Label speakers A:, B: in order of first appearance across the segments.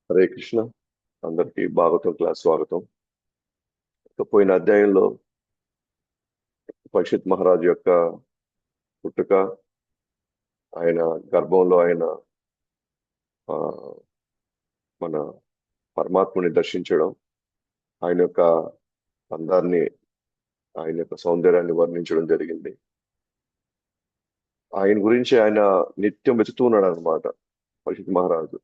A: హరే కృష్ణ. అందరికీ భాగవతం క్లాస్ స్వాగతం. పోయిన అధ్యాయంలో పరీక్షిత్ మహారాజు యొక్క పుట్టుక, ఆయన గర్భంలో ఆయన ఆ, మన పరమాత్ముని దర్శించడం, ఆయన యొక్క అందాన్ని, ఆయన యొక్క సౌందర్యాన్ని వర్ణించడం జరిగింది. ఆయన గురించి ఆయన నిత్యం వెతుకుతూ ఉన్నాడు అనమాట పరీక్షిత్ మహారాజు.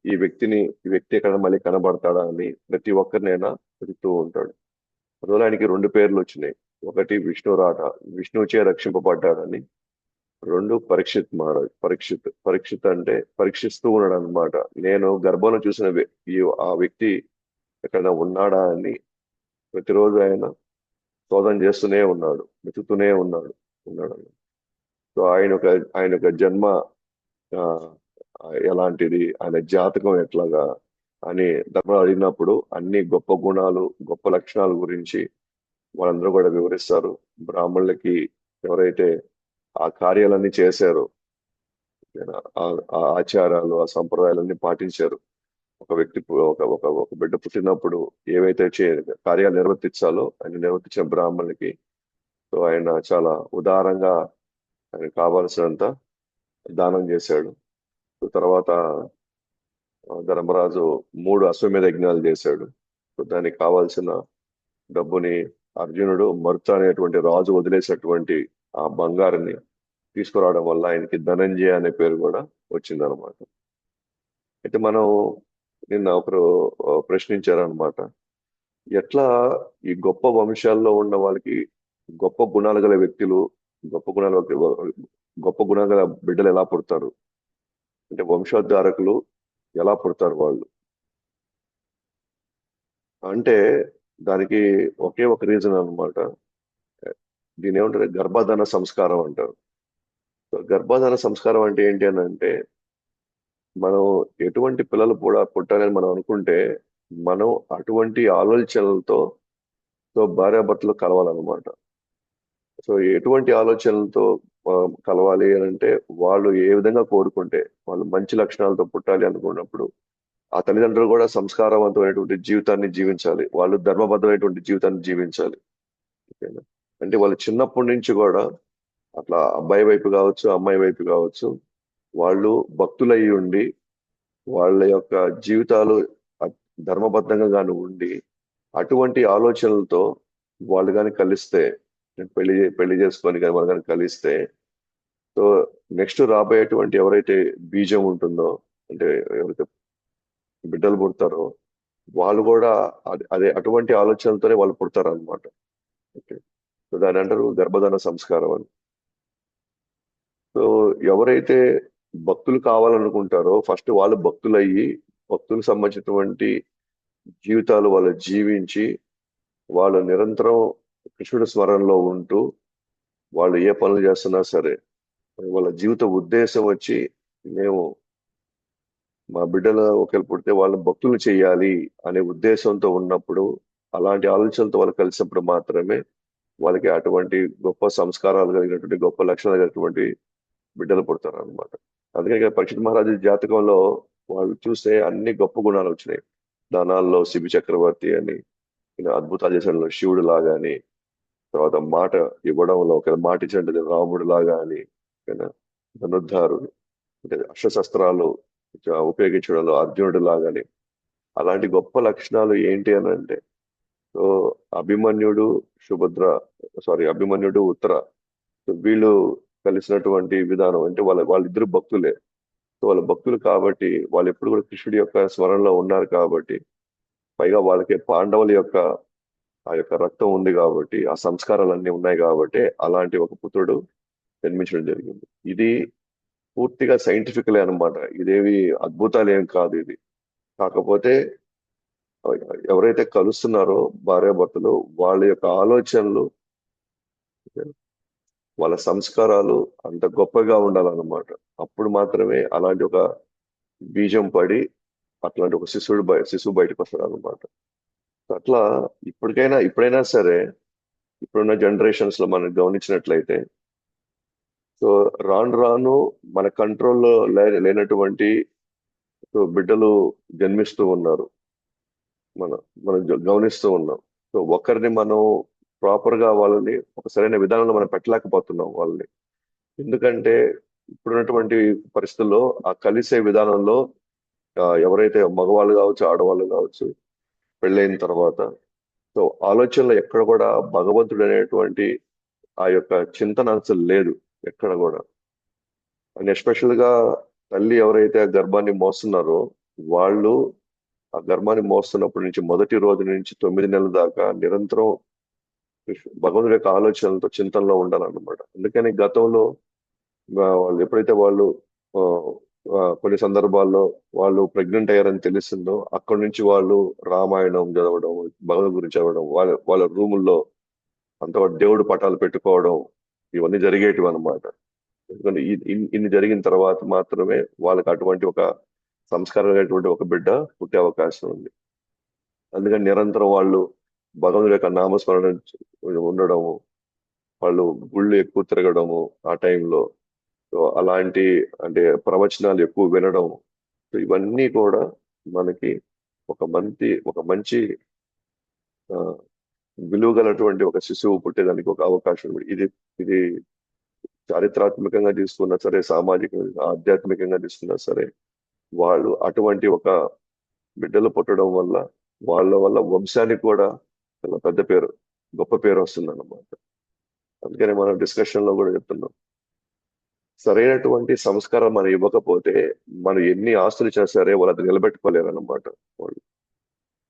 A: ఈ వ్యక్తి ఎక్కడ మళ్ళీ కనబడతాడా అని ప్రతి ఒక్కరినైనా వెతుకుతూ ఉంటాడు. అందువల్ల ఆయనకి రెండు పేర్లు వచ్చినాయి. ఒకటి విష్ణురాట, విష్ణువుచే రక్షింపబడ్డాడని. రెండు పరీక్షిత్ అంటే పరీక్షిస్తూ ఉన్నాడు అనమాట. నేను గర్భంలో చూసిన ఆ వ్యక్తి ఎక్కడైనా ఉన్నాడా అని ప్రతిరోజు ఆయన శోధన చేస్తూనే ఉన్నాడు, వెతుకుతూనే ఉన్నాడు. సో ఆయన యొక్క జన్మ ఆ, ఎలాంటిది, ఆయన జాతకం ఎట్లాగా అని ధర్మరాజు అడిగినప్పుడు అన్ని గొప్ప గుణాలు, గొప్ప లక్షణాల గురించి వాళ్ళందరూ కూడా వివరిస్తారు. బ్రాహ్మణులకి ఎవరైతే ఆ కార్యాలన్నీ చేశారో, ఆ ఆచారాలు, ఆ సంప్రదాయాలన్నీ పాటించారు. ఒక వ్యక్తి ఒక బిడ్డ పుట్టినప్పుడు ఏవైతే కార్యాలు నిర్వర్తించాలో ఆయన నిర్వర్తించిన బ్రాహ్మణులకి, సో ఆయన చాలా ఉదారంగా ఆయన కావాల్సినంత దానం చేశాడు. సో తర్వాత ధర్మరాజు 3 అశ్వమేధ యజ్ఞాలు చేశాడు. సో దానికి కావాల్సిన డబ్బుని అర్జునుడు మరుత అనేటువంటి రాజు వదిలేసినటువంటి ఆ బంగారాన్ని తీసుకురావడం వల్ల ఆయనకి ధనంజయ అనే పేరు కూడా వచ్చిందనమాట. అయితే మనం నిన్న ఒకరు ప్రశ్నించారనమాట, ఎట్లా ఈ గొప్ప వంశాల్లో ఉన్న వాళ్ళకి గొప్ప గుణాలు గల వ్యక్తులు, గొప్ప గుణాలు గొప్ప గుణాలు గల బిడ్డలు ఎలా పుడతారు, అంటే వంశోద్ధారకులు ఎలా పుడతారు వాళ్ళు అంటే, దానికి ఒకే ఒక రీజన్ అన్నమాట. దీని ఏమంటారు, గర్భధాన సంస్కారం అంటారు. సో గర్భధాన సంస్కారం అంటే ఏంటి అని అంటే, మనం ఎటువంటి పిల్లలు కూడా పుట్టాలని మనం అనుకుంటే మనం అటువంటి ఆలోచనలతో భార్యాభర్తలు కలవాలన్నమాట. సో ఎటువంటి ఆలోచనలతో ఆ, కలవాలి అని అంటే, వాళ్ళు ఏ విధంగా కోరుకుంటే, వాళ్ళు మంచి లక్షణాలతో పుట్టాలి అనుకున్నప్పుడు ఆ తల్లిదండ్రులు కూడా సంస్కారవంతమైనటువంటి జీవితాన్ని జీవించాలి, వాళ్ళు ధర్మబద్ధమైనటువంటి జీవితాన్ని జీవించాలి. ఓకేనా? అంటే వాళ్ళు చిన్నప్పటి నుంచి కూడా అట్లా అబ్బాయి వైపు కావచ్చు, అమ్మాయి వైపు కావచ్చు, వాళ్ళు భక్తులై ఉండి వాళ్ళ యొక్క జీవితాలు అ- ధర్మబద్ధంగా గాని ఉండి అటువంటి ఆలోచనలతో వాళ్ళు కానీ కలిస్తే, పెళ్లి చేసుకొని కానీ వాళ్ళు కానీ కలిస్తే, సో నెక్స్ట్ రాబోయేటువంటి ఎవరైతే బీజం ఉంటుందో, అంటే ఎవరైతే బిడ్డలు పుడతారో, వాళ్ళు కూడా అదే అటువంటి ఆలోచనలతోనే వాళ్ళు పుడతారు అనమాట. ఓకే. సో దాని అంటారు గర్భధాన సంస్కారం అని. సో ఎవరైతే భక్తులు కావాలనుకుంటారో ఫస్ట్ వాళ్ళు భక్తులయ్యి, భక్తులకు సంబంధించినటువంటి జీవితాలు వాళ్ళు జీవించి, వాళ్ళు నిరంతరం కృష్ణుడి స్మరణలో ఉంటూ వాళ్ళు ఏ పనులు చేస్తున్నా సరే, వాళ్ళ జీవిత ఉద్దేశం వచ్చి, మేము మా బిడ్డలు ఒకరు పుడితే వాళ్ళని భక్తులు చేయాలి అనే ఉద్దేశంతో ఉన్నప్పుడు, అలాంటి ఆలోచనలతో వాళ్ళు కలిసినప్పుడు మాత్రమే వాళ్ళకి అటువంటి గొప్ప సంస్కారాలు కలిగినటువంటి, గొప్ప లక్షణాలు కలిగినటువంటి బిడ్డలు పుడతారు అనమాట. అందుకే ఇక్కడ పరీక్షిత్ మహారాజు జాతకంలో వాళ్ళు చూస్తే అన్ని గొప్ప గుణాలు వచ్చినాయి. దానాల్లో శిబి చక్రవర్తి అని, అద్భుతాలు చేసడంలో శివుడు లాగా అని, తర్వాత మాట ఇవ్వడంలో ఒక మాట ఇచ్చినట్టు రాముడు లాగా అని, ఓకేనా? ధనుర్ధారుడు అంటే అస్త్రశస్త్రాలు ఉపయోగించడంలో అర్జునుడు లాగాని, అలాంటి గొప్ప లక్షణాలు ఏంటి అని అంటే, సో అభిమన్యుడు అభిమన్యుడు ఉత్తర, సో వీళ్ళు కలిసినటువంటి విధానం అంటే వాళ్ళిద్దరు భక్తులే. సో వాళ్ళ భక్తులు కాబట్టి వాళ్ళు ఎప్పుడు కూడా కృష్ణుడి యొక్క స్మరణలో ఉన్నారు కాబట్టి, పైగా వాళ్ళకి పాండవుల యొక్క ఆ యొక్క రక్తం ఉంది కాబట్టి, ఆ సంస్కారాలన్నీ ఉన్నాయి కాబట్టి అలాంటి ఒక పుత్రుడు జన్మించడం జరిగింది. ఇది పూర్తిగా సైంటిఫికలే అన్నమాట. ఇదేవి అద్భుతాలు ఏం కాదు ఇది. కాకపోతే ఎవరైతే కలుస్తున్నారో భార్యాభర్తలు, వాళ్ళ యొక్క ఆలోచనలు, వాళ్ళ సంస్కారాలు అంత గొప్పగా ఉండాలన్నమాట. అప్పుడు మాత్రమే అలాంటి ఒక బీజం పడి అట్లాంటి ఒక శిశువు బయటకు వస్తాడు అనమాట. అట్లా ఇప్పుడైనా సరే, ఇప్పుడున్న జనరేషన్స్ లో మనం గమనించినట్లయితే, సో రాను రాను మన కంట్రోల్లో లేనటువంటి సో బిడ్డలు జన్మిస్తూ ఉన్నారు. మనం మనం గమనిస్తూ ఉన్నాం. సో ఒకరిని మనం ప్రాపర్ గా వాళ్ళని ఒక సరైన విధానంలో మనం పెట్టలేకపోతున్నాం వాళ్ళని. ఎందుకంటే ఇప్పుడున్నటువంటి పరిస్థితుల్లో ఆ కలిసే విధానంలో ఎవరైతే మగవాళ్ళు కావచ్చు, ఆడవాళ్ళు కావచ్చు, పెళ్ళైన తర్వాత సో ఆలోచనలో ఎక్కడ కూడా భగవంతుడు అనేటువంటి ఆ యొక్క చింతన అసలు లేదు ఎక్కడ కూడా. అండ్ ఎస్పెషల్ గా తల్లి ఎవరైతే ఆ గర్భాన్ని మోస్తున్నారో వాళ్ళు ఆ గర్భాన్ని మోస్తున్నప్పటి నుంచి మొదటి రోజు నుంచి 9 నెలల దాకా నిరంతరం భగవంతుడి యొక్క ఆలోచనలతో చింతనలో ఉండాలన్నమాట. అందుకని గతంలో వాళ్ళు ఎప్పుడైతే వాళ్ళు ఆ, కొన్ని సందర్భాల్లో వాళ్ళు ప్రెగ్నెంట్ అయ్యారని తెలిసిందో అక్కడి నుంచి వాళ్ళు రామాయణం చదవడం, భగవద్ గురించి చదవడం, వాళ్ళ రూముల్లో అంత దేవుడు పటాలు పెట్టుకోవడం, ఇవన్నీ జరిగేటివి అనమాట. ఎందుకంటే ఇన్ని జరిగిన తర్వాత మాత్రమే వాళ్ళకి అటువంటి ఒక సంస్కారమైనటువంటి ఒక బిడ్డ పుట్టే అవకాశం ఉంది. అందుకని నిరంతరం వాళ్ళు భగవంతుడి యొక్క నామస్మరణ ఉండడము, వాళ్ళు గుళ్ళు ఎక్కువ తిరగడము ఆ టైంలో. సో అలాంటి అంటే ప్రవచనాలు ఎక్కువ వినడం, సో ఇవన్నీ కూడా మనకి ఒక మంచి ఆ, విలువ గలటువంటి ఒక శిశువు పుట్టేదానికి ఒక అవకాశం ఉంది. ఇది ఇది చారిత్రాత్మకంగా తీసుకున్నా సరే, సామాజికంగా ఆధ్యాత్మికంగా తీసుకున్నా సరే, వాళ్ళు అటువంటి ఒక బిడ్డలు పుట్టడం వల్ల వాళ్ళ వల్ల వంశానికి కూడా చాలా పెద్ద పేరు, గొప్ప పేరు వస్తుంది అన్నమాట. అందుకని మనం డిస్కషన్ లో కూడా చెప్తున్నాం, సరైనటువంటి సంస్కారం మనం ఇవ్వకపోతే మనం ఎన్ని ఆస్తులు ఇచ్చినా సరే వాళ్ళు అది నిలబెట్టుకోలేరు అన్నమాట. వాళ్ళు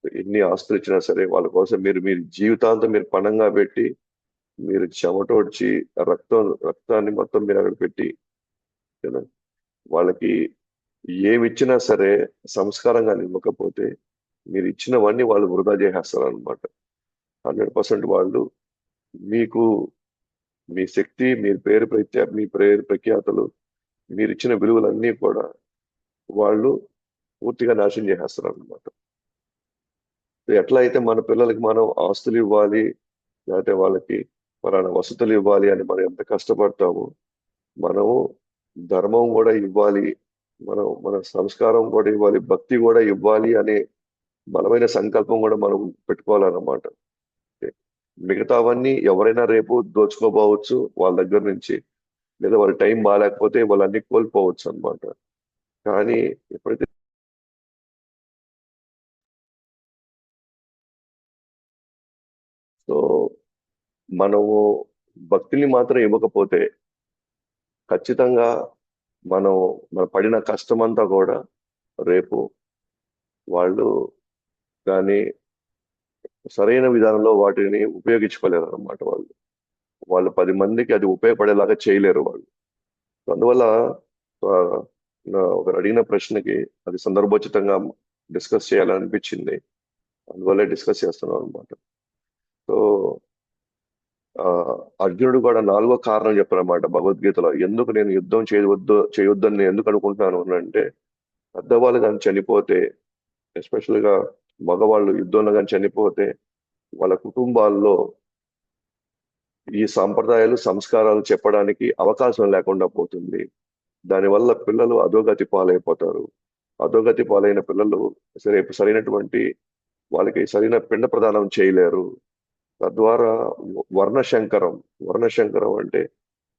A: ఎన్ని ఆస్తులు ఇచ్చినా సరే వాళ్ళ కోసం మీరు మీరు జీవితాంతం మీరు పణంగా పెట్టి, మీరు చెమటోడ్చి రక్తాన్ని మొత్తం మీరు అక్కడ పెట్టి కదా, వాళ్ళకి ఏమి ఇచ్చినా సరే సంస్కారంగా ఇవ్వకపోతే మీరు ఇచ్చినవన్నీ వాళ్ళు వృధా చేసేస్తారు అనమాట. 100% వాళ్ళు మీకు మీ శక్తి, మీ పేరు ప్రఖ్యాతలు, మీరు ఇచ్చిన విలువలన్నీ కూడా వాళ్ళు పూర్తిగా నాశనం చేసేస్తారు అనమాట. ఎట్లా అయితే మన పిల్లలకి మనం ఆస్తులు ఇవ్వాలి, లేకపోతే వాళ్ళకి పలానా వసతులు ఇవ్వాలి అని మనం ఎంత కష్టపడతామో, మనము ధర్మం కూడా ఇవ్వాలి, మన సంస్కారం కూడా ఇవ్వాలి, భక్తి కూడా ఇవ్వాలి అనే బలమైన సంకల్పం కూడా మనం పెట్టుకోవాలన్నమాట. మిగతావన్నీ ఎవరైనా రేపు దోచుకోపోవచ్చు వాళ్ళ దగ్గర నుంచి, లేదా వాళ్ళ టైం బాగాలేకపోతే వాళ్ళన్నీ కోల్పోవచ్చు అన్నమాట. కానీ ఎప్పుడైతే సో మనము భక్తిని మాత్రం ఇవ్వకపోతే ఖచ్చితంగా మనం మన పడిన కష్టమంతా కూడా రేపు వాళ్ళు కానీ సరైన విధానంలో వాటిని ఉపయోగించుకోలేరు అన్నమాట. వాళ్ళు వాళ్ళు 10 మందికి అది ఉపయోగపడేలాగా చేయలేరు వాళ్ళు. అందువల్ల ఆ, ఒకరు అడిగిన ప్రశ్నకి అది సందర్భోచితంగా డిస్కస్ చేయాలని అనిపించింది. అందువల్లే డిస్కస్ చేస్తున్నాం అనమాట. సో ఆ, అర్జునుడు కూడా 4వ కారణం చెప్పారన్నమాట భగవద్గీతలో, ఎందుకు నేను యుద్ధం చేయొద్దని నేను ఎందుకు అనుకుంటున్నాను అని అంటే, పెద్దవాళ్ళు కానీ చనిపోతే, ఎస్పెషల్ గా మగవాళ్ళు యుద్ధంలో కానీ చనిపోతే వాళ్ళ కుటుంబాల్లో ఈ సాంప్రదాయాలు సంస్కారాలు చెప్పడానికి అవకాశం లేకుండా పోతుంది. దానివల్ల పిల్లలు అధోగతి పాలైపోతారు. అధోగతి పాలైన పిల్లలు సరైనటువంటి వాళ్ళకి సరైన పిండ ప్రదానం చేయలేరు. తద్వారా వర్ణశంకరం వర్ణశంకరం అంటే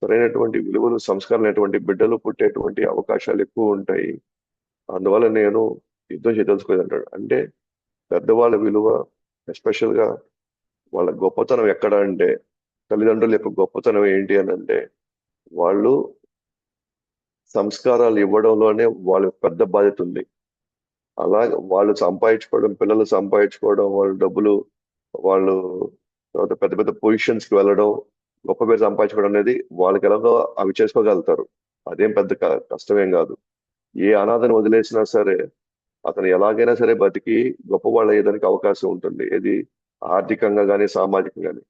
A: సరైనటువంటి విలువలు సంస్కారమైనటువంటి బిడ్డలు పుట్టేటువంటి అవకాశాలు ఎక్కువ ఉంటాయి. అందువల్ల నేను యుద్ధం చేయదలుచుకోలేదు అంటాడు. అంటే పెద్దవాళ్ళ విలువ, ఎస్పెషల్ గా వాళ్ళ గొప్పతనం ఎక్కడ అంటే, తల్లిదండ్రుల యొక్క గొప్పతనం ఏంటి అని అంటే, వాళ్ళు సంస్కారాలు ఇవ్వడంలోనే వాళ్ళ పెద్ద బాధ్యత ఉంది. అలాగే వాళ్ళు సంపాదించుకోవడం, పిల్లలు సంపాదించుకోవడం, వాళ్ళ డబ్బులు, వాళ్ళు తర్వాత పెద్ద పెద్ద పొజిషన్స్ కి వెళ్ళడం, గొప్ప పేరు సంపాదించుకోవడం అనేది వాళ్ళకి ఎలాగో అవి చేసుకోగలుగుతారు. అదేం పెద్ద కష్టమేం కాదు. ఏ అనాథను వదిలేసినా సరే అతను ఎలాగైనా సరే బతికి గొప్పవాళ్ళు అయ్యేదానికి అవకాశం ఉంటుంది. ఏది ఆర్థికంగా కానీ సామాజికంగా కానీ.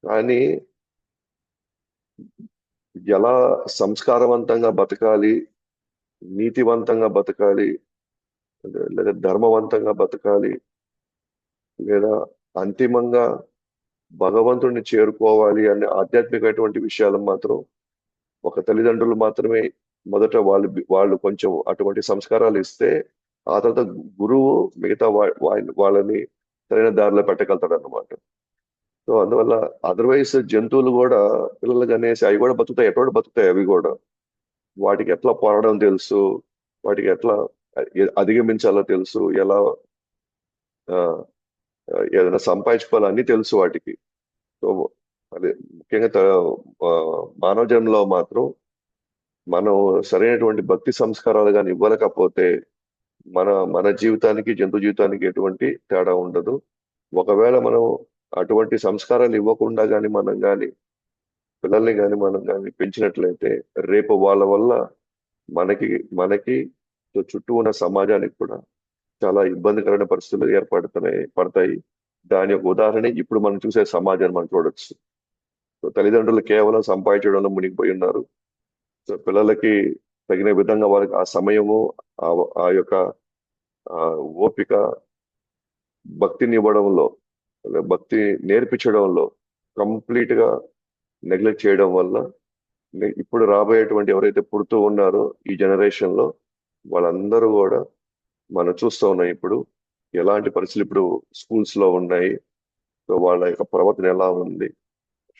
A: కానీ ఎలా సంస్కారవంతంగా బతకాలి, నీతివంతంగా బతకాలి, లేదా ధర్మవంతంగా బతకాలి, లేదా అంతిమంగా భగవంతుడిని చేరుకోవాలి అనే ఆధ్యాత్మికమైనటువంటి విషయాలు మాత్రం ఒక తల్లిదండ్రులు మాత్రమే మొదట వాళ్ళు కొంచెం అటువంటి సంస్కారాలు ఇస్తే ఆ తర్వాత గురువు మిగతా వాళ్ళని సరైన దారిలో పెట్టగలుగుతాడు అన్నమాట. సో అందువల్ల అదర్వైజ్ జంతువులు కూడా పిల్లలు అనేసి అవి కూడా బతుకుతాయి, ఎటువంటి బతుకుతాయి అవి కూడా. వాటికి ఎట్లా పోరాడడం తెలుసు, వాటికి ఎట్లా అధిగమించాలో తెలుసు, ఎలా ఆ, ఏదైనా సంపాదించుకోవాలని తెలుసు వాటికి. సో అదే ముఖ్యంగా ఆ, మానవ జన్మలో మాత్రం మనం సరైనటువంటి భక్తి సంస్కారాలు కానీ ఇవ్వలేకపోతే మన మన జీవితానికి జంతు జీవితానికి ఎటువంటి తేడా ఉండదు. ఒకవేళ మనం అటువంటి సంస్కారాలు ఇవ్వకుండా కానీ మనం కానీ పిల్లల్ని కానీ మనం కానీ పెంచినట్లయితే రేపు వాళ్ళ వల్ల మనకి మనకి చుట్టూ ఉన్న సమాజానికి కూడా చాలా ఇబ్బందికరమైన పరిస్థితులు పడతాయి. దాని యొక్క ఉదాహరణ ఇప్పుడు మనం చూసే సమాజాన్ని మనం చూడొచ్చు. సో తల్లిదండ్రులు కేవలం సంపాదించడంలో మునిగిపోయి ఉన్నారు. సో పిల్లలకి తగిన విధంగా వాళ్ళకి ఆ సమయము, ఆ ఆ యొక్క ఆ ఓపిక, భక్తిని ఇవ్వడంలో, భక్తి నేర్పించడంలో కంప్లీట్ గా నెగ్లెక్ట్ చేయడం వల్ల ఇప్పుడు రాబోయేటువంటి ఎవరైతే పుడుతూ ఉన్నారో ఈ జనరేషన్ లో వాళ్ళందరూ కూడా మనం చూస్తూ ఉన్నాం ఇప్పుడు ఎలాంటి పరిస్థితులు ఇప్పుడు స్కూల్స్ లో ఉన్నాయి. సో వాళ్ళ యొక్క ప్రవర్తన ఎలా ఉంది,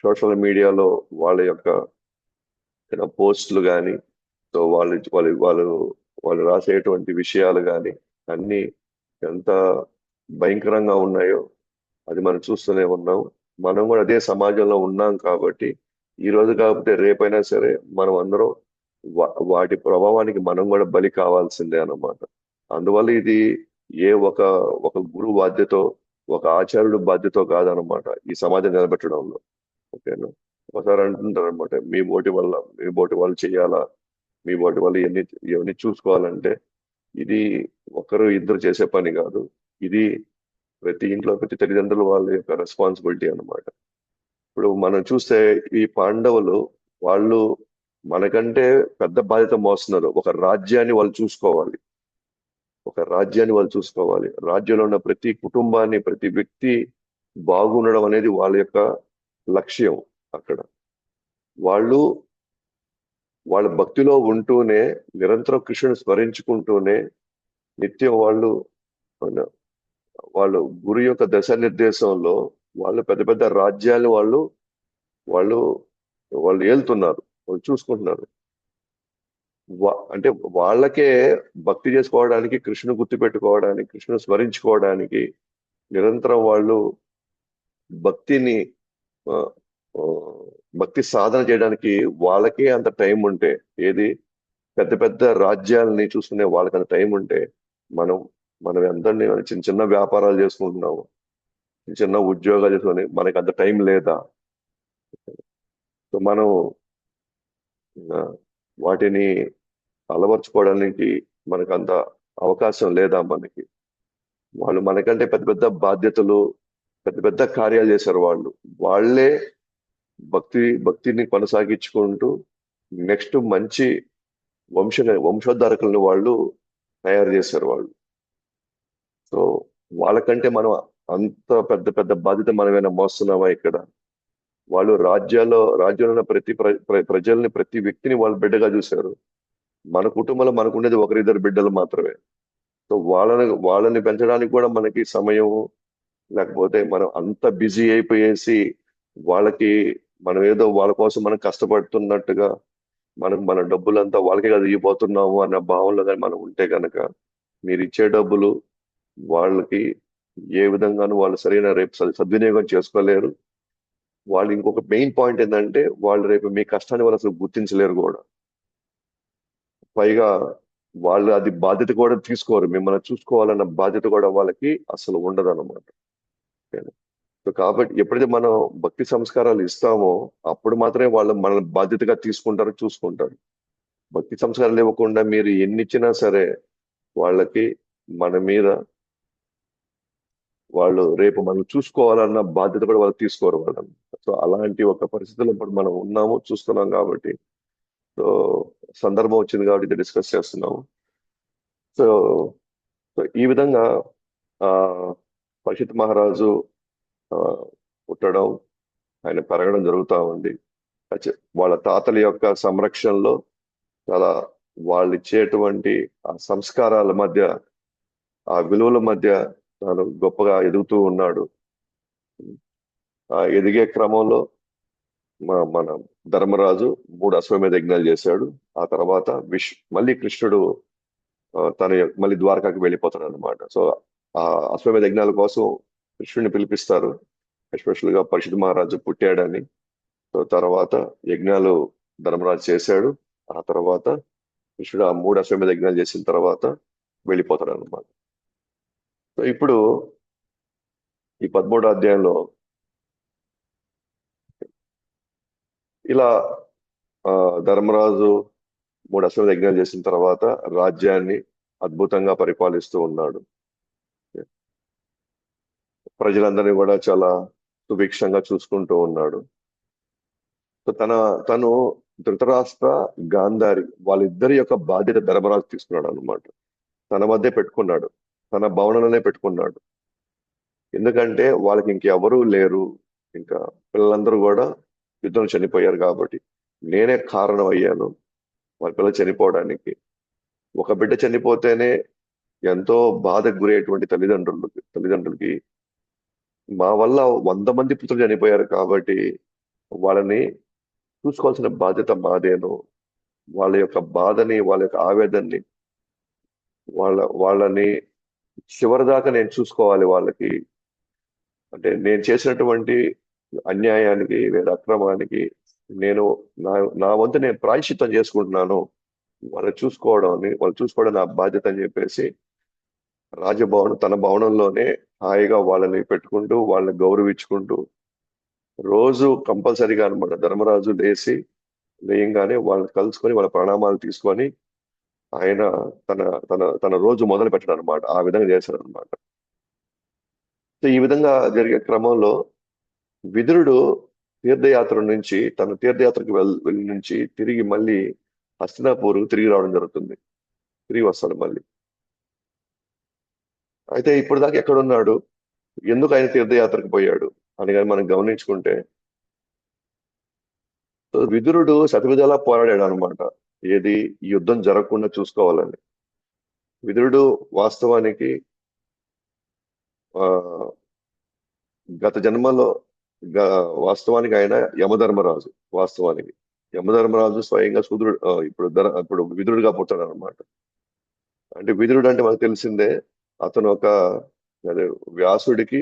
A: సోషల్ మీడియాలో వాళ్ళ యొక్క పోస్టులు కానీ, సో వాళ్ళు రాసేటువంటి విషయాలు కానీ అన్ని ఎంత భయంకరంగా ఉన్నాయో అది మనం చూస్తూనే ఉన్నాం. మనం కూడా అదే సమాజంలో ఉన్నాం కాబట్టి ఈ రోజు కాకపోతే రేపైనా సరే మనం అందరం వాటి ప్రభావానికి మనం కూడా బలి కావాల్సిందే అన్నమాట. అందువల్ల ఇది ఏ ఒక ఒక గురువు బాధ్యత, ఒక ఆచార్యుడు బాధ్యత కాదనమాట ఈ సమాజం నిలబెట్టడంలో. ఓకేనా. ఒకసారి అంటుంటారు అనమాట, మీ బోటి వాళ్ళు చేయాలా, మీ బోటి వాళ్ళు ఇవన్నీ చూసుకోవాలంటే ఇది ఒకరు ఇద్దరు చేసే పని కాదు. ఇది ప్రతి ఇంట్లో ప్రతి తల్లిదండ్రులు వాళ్ళ యొక్క రెస్పాన్సిబిలిటీ అన్నమాట. ఇప్పుడు మనం చూస్తే ఈ పాండవులు వాళ్ళు మనకంటే పెద్ద బాధ్యత మోస్తున్నారు. ఒక రాజ్యాన్ని వాళ్ళు చూసుకోవాలి. రాజ్యంలో ఉన్న ప్రతి కుటుంబాన్ని, ప్రతి వ్యక్తి బాగుండడం అనేది వాళ్ళ యొక్క లక్ష్యం. అక్కడ వాళ్ళు వాళ్ళ భక్తిలో ఉంటూనే, నిరంతరం కృష్ణుని స్మరించుకుంటూనే నిత్యం వాళ్ళు గురు యొక్క దశానిర్దేశంలో వాళ్ళు పెద్ద పెద్ద రాజ్యాలు వాళ్ళు వాళ్ళు ఏలుతున్నారు, వాళ్ళు చూసుకుంటున్నారు. అంటే వాళ్ళకే భక్తి చేసుకోవడానికి, కృష్ణుని గుర్తుపెట్టుకోవడానికి, కృష్ణుని స్మరించుకోవడానికి నిరంతరం వాళ్ళు భక్తిని ఆ, ఆ, భక్తి సాధన చేయడానికి వాళ్ళకే అంత టైం ఉంటే, ఏది పెద్ద పెద్ద రాజ్యాలని చూసుకునే వాళ్ళకి అంత టైం ఉంటే మనం మనం అందరినీ చిన్న చిన్న వ్యాపారాలు చేసుకుంటున్నాము, చిన్న చిన్న ఉద్యోగాలు చేసుకుని మనకి అంత టైం లేదా? సో మనం ఆ, వాటిని అలవర్చుకోవడానికి మనకు అంత అవకాశం లేదా మనకి? వాళ్ళు మనకంటే పెద్ద పెద్ద బాధ్యతలు, పెద్ద పెద్ద కార్యాలు చేశారు వాళ్ళు. వాళ్ళే భక్తిని కొనసాగించుకుంటూ నెక్స్ట్ మంచి వంశోద్ధారకులను వాళ్ళు తయారు చేశారు వాళ్ళు. సో వాళ్ళకంటే మనం అంత పెద్ద పెద్ద బాధ్యత మనమేమైనా మోస్తున్నామా ఇక్కడ? వాళ్ళు రాజ్యంలో ఉన్న ప్రజల్ని, ప్రతి వ్యక్తిని వాళ్ళు బిడ్డగా చూశారు. మన కుటుంబంలో మనకుండేది ఒకరిద్దరు బిడ్డలు మాత్రమే. సో వాళ్ళని పెంచడానికి కూడా మనకి సమయం లేకపోతే మనం అంత బిజీ అయిపోయేసి వాళ్ళకి మనం ఏదో వాళ్ళ కోసం మనం కష్టపడుతున్నట్టుగా మన డబ్బులంతా వాళ్ళకే కదా ఇవ్వబోతున్నాము అన్న భావనలో కానీ మనం ఉంటే కనుక మీరు ఇచ్చే డబ్బులు వాళ్ళకి ఏ విధంగానూ వాళ్ళు సరైన రేపు సద్వినియోగం చేసుకోలేరు. వాళ్ళు ఇంకొక మెయిన్ పాయింట్ ఏంటంటే వాళ్ళు రేపు మీ కష్టాన్ని వాళ్ళు అసలు గుర్తించలేరు కూడా. పైగా వాళ్ళు అది బాధ్యత కూడా తీసుకోరు, మిమ్మల్ని చూసుకోవాలన్న బాధ్యత కూడా వాళ్ళకి అసలు ఉండదు అనమాట. సో కాబట్టి ఎప్పుడైతే మనం భక్తి సంస్కారాలు ఇస్తామో అప్పుడు మాత్రమే వాళ్ళు మనల్ని బాధ్యతగా తీసుకుంటారు, చూసుకుంటారు. భక్తి సంస్కారాలు ఇవ్వకుండా మీరు ఎన్ని ఇచ్చినా సరే వాళ్ళకి మన మీద వాళ్ళు రేపు మనం చూసుకోవాలన్న బాధ్యత కూడా వాళ్ళు తీసుకోరు వాళ్ళని. సో అలాంటి ఒక పరిస్థితుల్లో ఇప్పుడు మనం ఉన్నాము, చూస్తున్నాం. కాబట్టి సో సందర్భం వచ్చింది కాబట్టి ఇది డిస్కస్ చేస్తున్నాము. సో సో ఈ విధంగా ఆ పరీక్షిత్ మహారాజు ఆ, పుట్టడం, ఆయన పెరగడం జరుగుతూ ఉంది. వాళ్ళ తాతల యొక్క సంరక్షణలో చాలా వాళ్ళు ఇచ్చేటువంటి ఆ సంస్కారాల మధ్య ఆ విలువల మధ్య తాను గొప్పగా ఎదుగుతూ ఉన్నాడు. ఆ ఎదిగే క్రమంలో మన ధర్మరాజు 3 అశ్వమేధ యజ్ఞాలు చేశాడు. ఆ తర్వాత మళ్ళీ కృష్ణుడు మళ్ళీ ద్వారకాకి వెళ్ళిపోతాడు అనమాట. సో ఆ అశ్వమేధ యజ్ఞాల కోసం కృష్ణుడిని పిలిపిస్తారు. ఎస్పెషల్ గా పరిషత్ మహారాజు పుట్టాడని. సో తర్వాత యజ్ఞాలు ధర్మరాజు చేశాడు. ఆ తర్వాత కృష్ణుడు ఆ 3 అశ్వమేధ యజ్ఞాలు చేసిన తర్వాత వెళ్ళిపోతాడు అనమాట. సో ఇప్పుడు ఈ 13వ అధ్యాయంలో ఇలా ధర్మరాజు 3 అశ్వమేధ యజ్ఞాలు చేసిన తర్వాత రాజ్యాన్ని అద్భుతంగా పరిపాలిస్తూ ఉన్నాడు. ప్రజలందరినీ కూడా చాలా సుభిక్షంగా చూసుకుంటూ ఉన్నాడు. సో తను ధృతరాష్ట్ర, గాంధారి వాళ్ళిద్దరి యొక్క బాధ్యత ధర్మరాజు తీసుకున్నాడు అనమాట. తన మధ్య పెట్టుకున్నాడు, తన భవనంలోనే పెట్టుకున్నాడు. ఎందుకంటే వాళ్ళకి ఇంకెవరూ లేరు, ఇంకా పిల్లలందరూ కూడా యుద్ధంలో చనిపోయారు కాబట్టి నేనే కారణం అయ్యాను వాళ్ళ పిల్లలు చనిపోవడానికి. ఒక బిడ్డ చనిపోతేనే ఎంతో బాధకు గురయ్యేటువంటి తల్లిదండ్రులకి మా వల్ల 100 మంది పుత్రులు చనిపోయారు కాబట్టి వాళ్ళని చూసుకోవాల్సిన బాధ్యత మాదేను. వాళ్ళ యొక్క బాధని, వాళ్ళ యొక్క ఆవేదనని, వాళ్ళని చివరిదాకా నేను చూసుకోవాలి వాళ్ళకి. అంటే నేను చేసినటువంటి అన్యాయానికి లేదా అక్రమానికి నేను నా నా వంతు నేను ప్రాయశ్చిత్తం చేసుకుంటున్నాను. వాళ్ళు చూసుకోవడం నా బాధ్యత అని చెప్పేసి రాజభవనం తన భవనంలోనే హాయిగా వాళ్ళని పెట్టుకుంటూ వాళ్ళని గౌరవించుకుంటూ రోజు కంపల్సరీగా అనమాట ధర్మరాజు లేయంగానే వాళ్ళని కలుసుకొని వాళ్ళ ప్రణామాలు తీసుకొని ఆయన తన తన తన రోజు మొదలు పెట్టడం అనమాట. ఆ విధంగా చేశాడు అనమాట. సో ఈ విధంగా జరిగే క్రమంలో విదురుడు తన తీర్థయాత్రకు వెళ్ళి నుంచి తిరిగి మళ్ళీ హస్తినాపూర్ తిరిగి రావడం జరుగుతుంది. తిరిగి వస్తాడు మళ్ళీ. అయితే ఇప్పుడు దాకా ఎక్కడున్నాడు, ఎందుకు ఆయన తీర్థయాత్రకు పోయాడు అని కానీ మనం గమనించుకుంటే, సో విదురుడు శతవిధాలా పోరాడాడు అనమాట. ఏది ఈ యుద్ధం జరగకుండా చూసుకోవాలని. విదురుడు వాస్తవానికి ఆ గత జన్మలో వాస్తవానికి ఆయన యమధర్మరాజు. వాస్తవానికి యమధర్మరాజు స్వయంగా శూద్రుడు, ఇప్పుడు విదురుడుగా పుట్టాడు అనమాట. అంటే విదురుడు అంటే మనకు తెలిసిందే, అతను అదే వ్యాసుడికి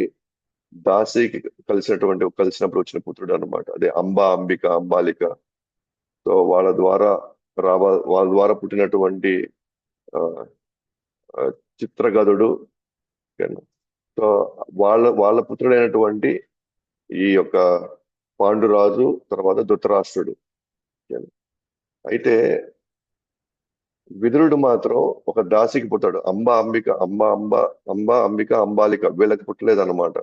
A: దాసికి కలిసినప్పుడు వచ్చిన పుత్రుడు అనమాట. అదే అంబాలిక. సో వాళ్ళ ద్వారా పుట్టినటువంటి ఆ ఆ, చిత్రగదుడు. సో వాళ్ళ పుత్రుడైనటువంటి ఈ యొక్క పాండురాజు, తర్వాత ధృతరాష్ట్రుడు. అయితే విదురుడు మాత్రం ఒక దాసికి పుట్టాడు. అంబాలిక వీళ్ళకి పుట్టలేదు అనమాట.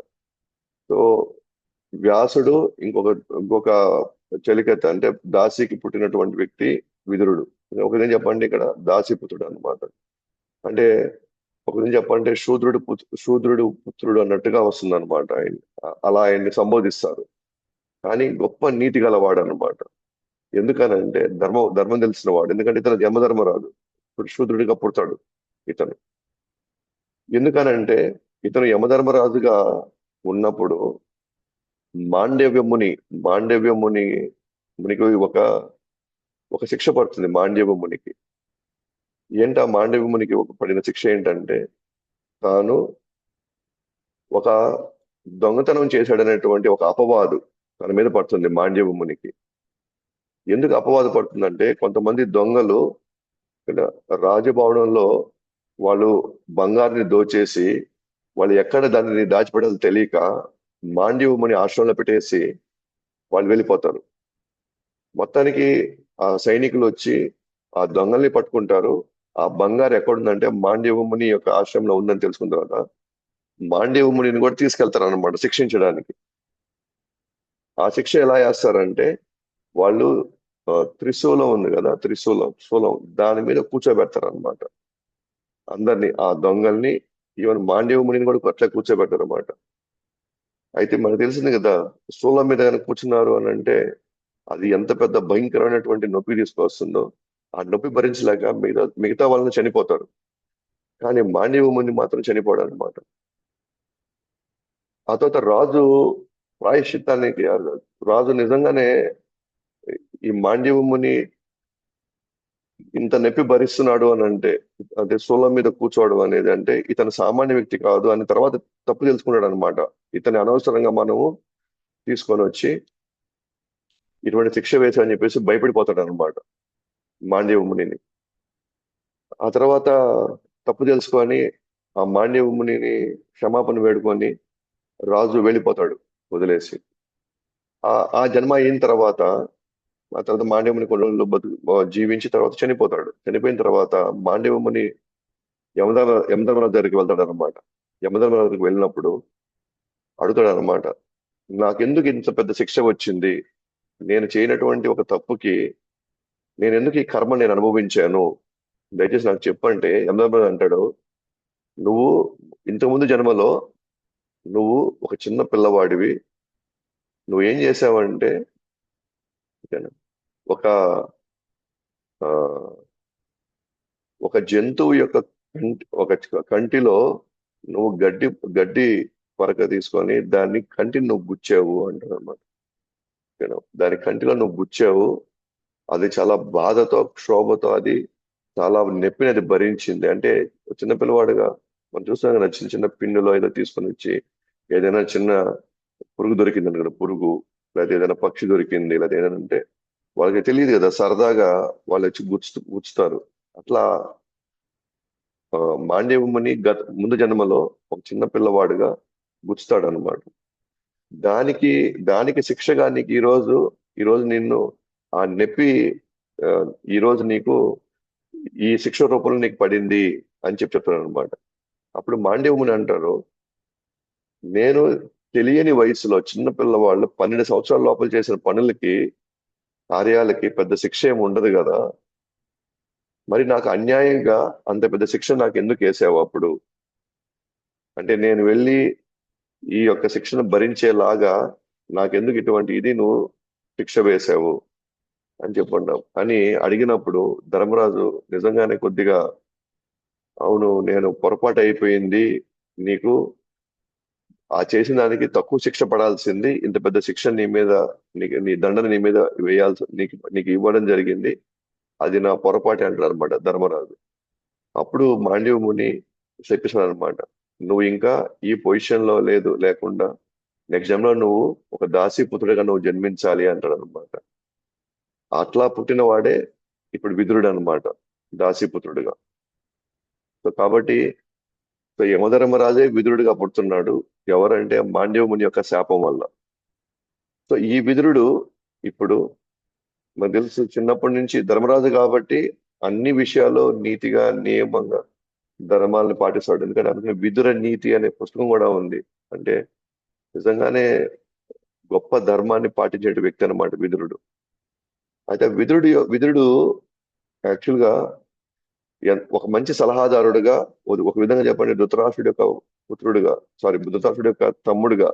A: సో వ్యాసుడు ఇంకొక చెలికత్త అంటే దాసికి పుట్టినటువంటి వ్యక్తి విదురుడు. ఒకదేం చెప్పండి, ఇక్కడ దాసి పుత్రుడు అనమాట. అంటే ఒకదేం చెప్పంటే శూద్రుడు పుత్రుడు అన్నట్టుగా వస్తుంది అనమాట. అలా ఆయన్ని సంబోధిస్తారు. కానీ గొప్ప నీతి గలవాడు అనమాట. ఎందుకనంటే ధర్మం తెలిసిన వాడు. ఎందుకంటే ఇతను యమధర్మరాజు, ఇప్పుడు శూద్రుడిగా పుడతాడు ఇతను. ఎందుకనంటే ఇతను యమధర్మరాజుగా ఉన్నప్పుడు మాండవ్య మునికి ఒక శిక్ష పడుతుంది. మాండవ్య మునికి ఏంటి? ఆ మాండవ్య మునికి పడిన శిక్ష ఏంటంటే, తాను ఒక దొంగతనం చేశాడనేటువంటి ఒక అపవాదు తన మీద పడుతుంది మాండవ్య మునికి. ఎందుకు అపవాదు పడుతుందంటే, కొంతమంది దొంగలు రాజభవనంలో వాళ్ళు బంగారుని దోచేసి వాళ్ళు ఎక్కడ దానిని దాచిపెట్టాలో తెలియక మాండవ్య ముని ఆశ్రమంలో పెట్టేసి వాళ్ళు వెళ్ళిపోతారు. మొత్తానికి ఆ సైనికులు వచ్చి ఆ దొంగల్ని పట్టుకుంటారు. ఆ బంగారు ఎక్కడుందంటే మాండవ్య ముని యొక్క ఆశ్రమంలో ఉందని తెలుసుకున్న తర్వాత మాండవ్య మునిని కూడా తీసుకెళ్తారు అనమాట శిక్షించడానికి. ఆ శిక్ష ఎలా వేస్తారంటే, వాళ్ళు త్రిశూలం ఉంది కదా, శూలం దాని మీద కూర్చోబెడతారు అనమాట అందరినీ. ఆ దొంగల్ని, ఈవెన్ మాండవ్య మునిని కూడా అట్లా కూర్చోబెడతారు అనమాట. అయితే మనకు తెలిసింది కదా, శూలం మీద కనుక కూర్చున్నారు అని అంటే అది ఎంత పెద్ద భయంకరమైనటువంటి నొప్పి తీసుకొస్తుందో. ఆ నొప్పి భరించలేక మిగతా వాళ్ళని చనిపోతారు. కానీ మాండవ ముని మాత్రం చనిపోడు అనమాట. ఆ తర్వాత రాజు ప్రాయశ్చిత్తానికి రాజు నిజంగానే ఈ మాండవ ముని ఇంత నొప్పి భరిస్తున్నాడు అని అంటే, అంటే శూలం మీద కూర్చోవడం అనేది అంటే ఇతను సామాన్య వ్యక్తి కాదు అని తర్వాత తప్పు తెలుసుకున్నాడు అనమాట. ఇతని అనవసరంగా మనము తీసుకొని వచ్చి ఇటువంటి శిక్ష వేశారని చెప్పేసి భయపడిపోతాడు అనమాట మాండవ మునిని. ఆ తర్వాత తప్పు తెలుసుకొని ఆ మాండవ మునిని క్షమాపణ వేడుకొని రాజు వెళ్ళిపోతాడు వదిలేసి. ఆ జన్మ అయిన తర్వాత ఆ తర్వాత మాండవముని కొన్ని రోజులు జీవించి తర్వాత చనిపోతాడు. చనిపోయిన తర్వాత మాండవముని యమధర్మరాజు దగ్గరికి వెళ్తాడు అనమాట. యమధర్మరాజు దగ్గరికి వెళ్ళినప్పుడు అడుగుతాడు అనమాట, నాకెందుకు ఇంత పెద్ద శిక్ష వచ్చింది? నేను చేయనటువంటి ఒక తప్పుకి నేను ఎందుకు ఈ కర్మ నేను అనుభవించాను? దయచేసి నాకు చెప్పంటే యమధర్మరాజు అంటాడు, నువ్వు ఇంతకుముందు జన్మలో నువ్వు ఒక చిన్న పిల్లవాడివి. నువ్వేం చేసావంటే ఓకేనా, ఒక ఆ, ఒక జంతువు యొక్క ఒక కంటిలో నువ్వు గడ్డి గడ్డి పరక తీసుకొని దాన్ని కంటిని నువ్వు గుచ్చావు అంటారు అనమాట. దాని కంటిలో నువ్వు గుచ్చావు. అది చాలా బాధతో క్షోభతో అది చాలా నొప్పిని అది భరించింది. అంటే చిన్న పిల్లవాడుగా మనం చూస్తాం కదా, చిన్న చిన్న పిండిలో ఏదో తీసుకొని వచ్చి ఏదైనా చిన్న పురుగు దొరికింది అనుకోండి, పురుగు లేదా ఏదైనా పక్షి దొరికింది లేదా ఏదైనా అంటే వాళ్ళకి తెలియదు కదా, సరదాగా వాళ్ళు వచ్చి గుచ్చుతారు. అట్లా మాండవ్యముని ముందు జన్మలో ఒక చిన్న పిల్లవాడుగా గుచ్చుతాడు అనమాట. దానికి దానికి శిక్షగా నీకు ఈ రోజు నిన్ను ఆ నొప్పి ఆ, ఈ రోజు నీకు ఈ శిక్ష రూపంలో నీకు పడింది అని చెప్తాడు అనమాట. అప్పుడు మాండవ్యముని అంటారు, నేను తెలియని వయసులో చిన్న పిల్లవాళ్ళు 12 సంవత్సరాల లోపల చేసిన పనులకి కార్యాలకి పెద్ద శిక్ష ఏమి ఉండదు కదా, మరి నాకు అన్యాయంగా అంత పెద్ద శిక్ష నాకు ఎందుకు వేసావు అప్పుడు? అంటే నేను వెళ్ళి ఈ యొక్క శిక్షను భరించేలాగా నాకెందుకు ఇటువంటి ఇది నువ్వు శిక్ష వేసావు అని చెప్పండాం అని అడిగినప్పుడు ధర్మరాజు నిజంగానే కొద్దిగా, అవును నేను పొరపాటు అయిపోయింది, నీకు ఆ చేసిన దానికి తక్కువ శిక్ష పడాల్సింది, ఇంత పెద్ద శిక్ష నీ మీద నీ దండన నీ మీద వేయాల్సి నీకు నీకు ఇవ్వడం జరిగింది, అది నా పొరపాటే అంటారు అనమాట ధర్మరాజు. అప్పుడు మాండవ ముని చెప్పేశాడు అనమాట, నువ్వు ఇంకా ఈ పొజిషన్ లో లేకుండా నెక్స్ట్ జన్మలో నువ్వు ఒక దాసి పుత్రుడిగా నువ్వు జన్మించాలి అంటాడు అనమాట. అట్లా పుట్టిన వాడే ఇప్పుడు విదురుడు అనమాట, దాసీపుత్రుడిగా. సో కాబట్టి సో యమధర్మరాజే విదురుడిగా పుడుతున్నాడు. ఎవరంటే మాండవ ముని యొక్క శాపం వల్ల. సో ఈ విదురుడు ఇప్పుడు మనకు తెలుసు చిన్నప్పటి నుంచి ధర్మరాజు కాబట్టి అన్ని విషయాల్లో నీతిగా నియమంగా ధర్మాలను పాటిస్తాడు. ఎందుకంటే అందుకని విదుర నీతి అనే పుస్తకం కూడా ఉంది. అంటే నిజంగానే గొప్ప ధర్మాన్ని పాటించే వ్యక్తి అన్నమాట విదురుడు. అయితే విదురుడు యాక్చువల్ గా ఒక మంచి సలహాదారుడుగా, ఒక విధంగా చెప్పండి ధృతరాష్ట్రుడి యొక్క పుత్రుడుగా, సారీ ధృతరాష్ట్రుడి యొక్క తమ్ముడుగా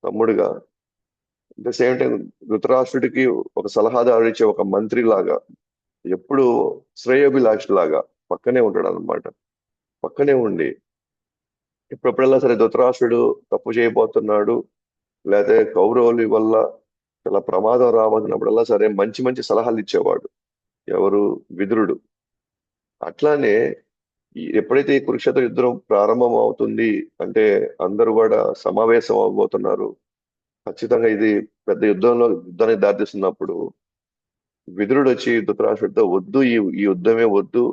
A: అట్ ద సేమ్ టైం ధృతరాష్ట్రుడికి ఒక సలహాదారు ఇచ్చే ఒక మంత్రి లాగా, ఎప్పుడు శ్రేయోభిలాష్ లాగా పక్కనే ఉంటాడు అనమాట. పక్కనే ఉండి ఎప్పుడెప్పుడల్లా సరే ధృతరాష్ట్రుడు తప్పు చేయబోతున్నాడు లేకపోతే కౌరవుల వల్ల చాలా ప్రమాదం రాబోతున్నప్పుడల్లా సరే మంచి మంచి సలహాలు ఇచ్చేవాడు ఎవరు, విదురుడు. అట్లానే ఎప్పుడైతే ఈ కురుక్షేత్ర యుద్ధం ప్రారంభం అవుతుంది అంటే అందరూ కూడా సమావేశం అవబోతున్నారు, ఖచ్చితంగా ఇది పెద్ద యుద్ధానికి దారితీస్తున్నప్పుడు విదురుడు వచ్చి ధృతరాష్ట్రుడితో, వద్దు ఈ యుద్ధమే వద్దు,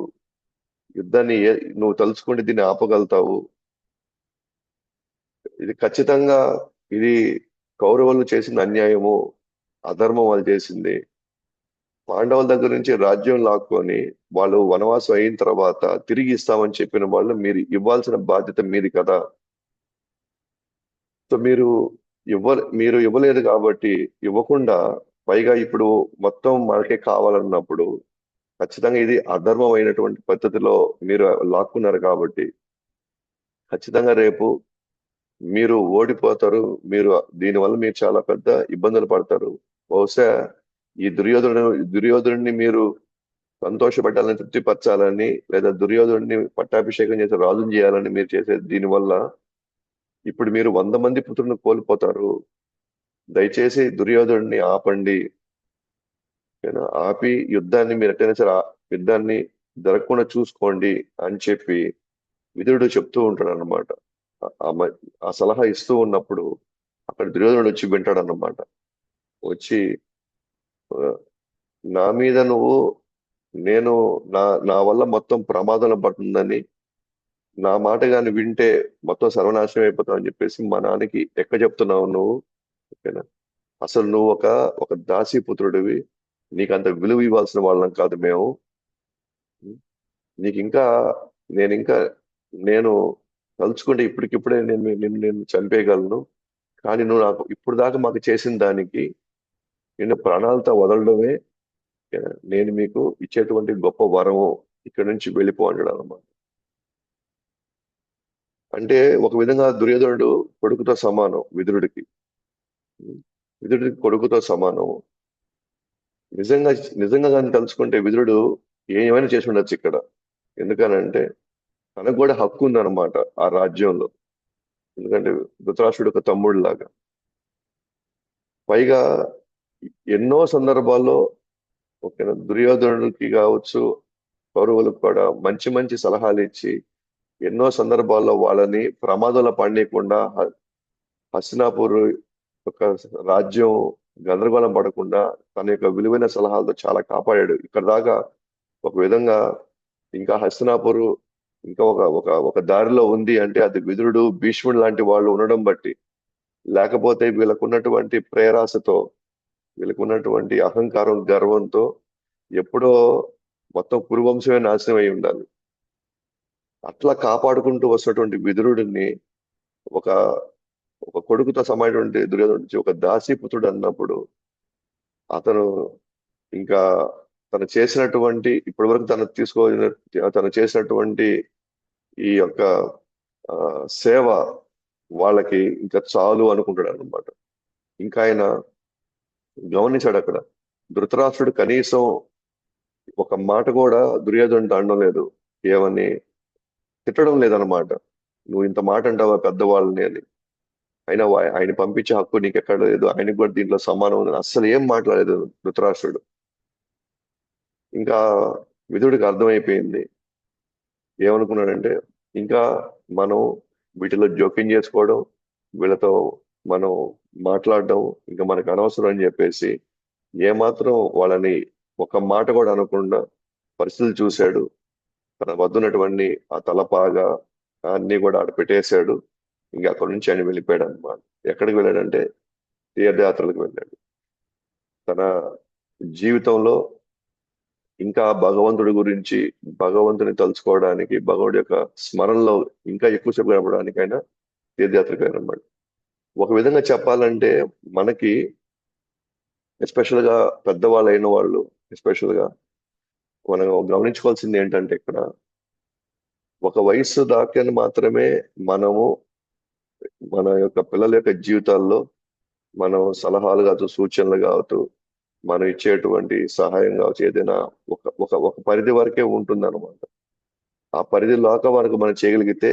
A: యుద్ధాన్ని నువ్వు తలుచుకుంటే దీన్ని ఆపగలుగుతావు, ఇది ఖచ్చితంగా ఇది కౌరవులు చేసిన అన్యాయము, అధర్మం వాళ్ళు చేసింది. పాండవుల దగ్గర నుంచి రాజ్యం లాక్కొని వాళ్ళు వనవాసం అయిన తర్వాత తిరిగి ఇస్తామని చెప్పిన వాళ్ళు మీరు ఇవ్వాల్సిన బాధ్యత మీది కదా. సో మీరు ఇవ్వలేదు కాబట్టి ఇవ్వకుండా పైగా ఇప్పుడు మొత్తం మనకే కావాలన్నప్పుడు ఖచ్చితంగా ఇది అధర్మమైనటువంటి పద్ధతిలో మీరు లాక్కున్నారు కాబట్టి ఖచ్చితంగా రేపు మీరు ఓడిపోతారు, దీనివల్ల మీరు చాలా పెద్ద ఇబ్బందులు పడతారు. బహుశా ఈ దుర్యోధనుడిని మీరు సంతోషపెట్టాలని, తృప్తిపరచాలని, లేదా దుర్యోధనుడిని పట్టాభిషేకం చేసి రాజుని చేయాలని మీరు చేసే దీనివల్ల ఇప్పుడు మీరు 100 మంది పుత్రులను కోల్పోతారు. దయచేసి దుర్యోధనుడిని ఆపండి. ఓకేనా? ఆపి యుద్ధాన్ని మీరు ఎట్టయినా సరే యుద్ధాన్ని జరగకుండా చూసుకోండి అని చెప్పి విదురుడు చెప్తూ ఉంటాడు అన్నమాట. ఆ సలహా ఇస్తూ ఉన్నప్పుడు అక్కడ దుర్యోధనుడు వచ్చి వింటాడు అన్నమాట. వచ్చి ఆ, నా మీద నువ్వు నేను నా నా వల్ల మొత్తం ప్రమాదంలో పడుతుందని, నా మాట గాని వింటే మొత్తం సర్వనాశనం అయిపోతావు అని చెప్పేసి మా నాన్నకి ఎక్క చెప్తున్నావు నువ్వు. ఓకేనా? అసలు నువ్వు ఒక దాసీపుత్రుడివి. నీకు అంత విలువ ఇవ్వాల్సిన వాళ్ళం కాదు మేము. నీకు ఇంకా నేను ఇంకా నేను తలుచుకుంటే ఇప్పటికిప్పుడే నేను చంపేయగలను. కానీ నువ్వు నాకు ఇప్పుడు దాకా మాకు చేసిన దానికి నిన్ను ప్రాణాలతో వదలడమే నేను మీకు ఇచ్చేటువంటి గొప్ప వరము. ఇక్కడి నుంచి వెళ్ళిపో అన్నాడు అన్నమాట. అంటే ఒక విధంగా దుర్యోధనుడు కొడుకుతో సమానం విదురుడికి. విదురుడికి కొడుకుతో సమానం. నిజంగా నిజంగా కానీ తలుచుకుంటే విదురుడు ఏమైనా చేసి ఉండొచ్చు ఇక్కడ. ఎందుకనంటే తనకు కూడా హక్కు ఉందన్నమాట ఆ రాజ్యంలో. ఎందుకంటే ధృతరాష్ట్రుడు ఒక తమ్ముడు లాగా. పైగా ఎన్నో సందర్భాల్లో ఓకేనా, దుర్యోధనుడికి కావచ్చు, కౌరవులకు కూడా మంచి మంచి సలహాలు ఇచ్చి ఎన్నో సందర్భాల్లో వాళ్ళని ప్రమాదంలో పడనీయకుండా హస్తినాపూర్ యొక్క రాజ్యం గందరగోళం పడకుండా తన యొక్క విలువైన సలహాలతో చాలా కాపాడాడు. ఇక్కడ దాకా ఒక విధంగా ఇంకా హస్తినాపూర్ ఇంకా ఒక ఒక ఒక దారిలో ఉంది అంటే అది విదురుడు, భీష్ముడు లాంటి వాళ్ళు ఉండడం బట్టి. లేకపోతే వీళ్ళకున్నటువంటి ప్రేరాశతో, వీళ్ళకున్నటువంటి అహంకారం, గర్వంతో ఎప్పుడో మొత్తం కురువంశమే నాశనం అయి ఉండాలి. అట్లా కాపాడుకుంటూ వస్తున్నటువంటి విదురుడిని ఒక ఒక కొడుకుతో సమానటువంటి దుర్యోధనుడు నుంచి ఒక దాసీపుత్రుడు అన్నప్పుడు అతను ఇంకా తను చేసినటువంటి ఇప్పటి వరకు తను చేసినటువంటి ఈ యొక్క ఆ, సేవ వాళ్ళకి ఇంకా చాలు అనుకుంటాడు అనమాట. ఇంకా ఆయన గమనించాడు అక్కడ ధృతరాష్ట్రుడు కనీసం ఒక మాట కూడా దుర్యోధనుడు అనడం లేదు. ఏమని తిట్టడం లేదన్నమాట. నువ్వు ఇంత మాట అంటావా పెద్దవాళ్ళని అని. అయినా ఆయన పంపించే హక్కు నీకు ఎక్కడ లేదు, ఆయనకు కూడా దీంట్లో సమానం ఉంది. అస్సలు ఏం మాట్లాడలేదు ధృతరాష్ట్రుడు. ఇంకా విదుడికి అర్థమైపోయింది. ఏమనుకున్నాడంటే ఇంకా మనం వీటిలో జోక్యం చేసుకోవడం, వీళ్ళతో మనం మాట్లాడడం ఇంకా మనకు అనవసరం అని చెప్పేసి ఏమాత్రం వాళ్ళని ఒక మాట కూడా అనకుండా పరిస్థితులు చూశాడు. తన వద్దున్నటువంటి ఆ తలపాగా అన్ని కూడా ఆడ పెట్టేశాడు. ఇంకా అక్కడి నుంచి ఆయన వెళ్ళిపోయాడు అనమాట. ఎక్కడికి వెళ్ళాడంటే తీర్థయాత్రలకు వెళ్ళాడు. తన జీవితంలో ఇంకా భగవంతుడి గురించి, భగవంతుని తలుచుకోవడానికి, భగవంతుడి యొక్క స్మరణలో ఇంకా ఎక్కువసేపు గడపడానికి ఆయన తీర్థయాత్రకు వెళ్ళాడు. ఒక విధంగా చెప్పాలంటే మనకి ఎస్పెషల్ గా పెద్దవాళ్ళు అయిన వాళ్ళు ఎస్పెషల్ గా మనం గమనించుకోవాల్సింది ఏంటంటే ఇక్కడ ఒక వయస్సు దాకా మాత్రమే మనము మన యొక్క పిల్లల యొక్క జీవితాల్లో మనం సలహాలు కావచ్చు, సూచనలు కావచ్చు, మనం ఇచ్చేటువంటి సహాయం కావచ్చు, ఏదైనా ఒక ఒక ఒక పరిధి వరకే ఉంటుంది అనమాట. ఆ పరిధి లోక వరకు మనం చేయగలిగితే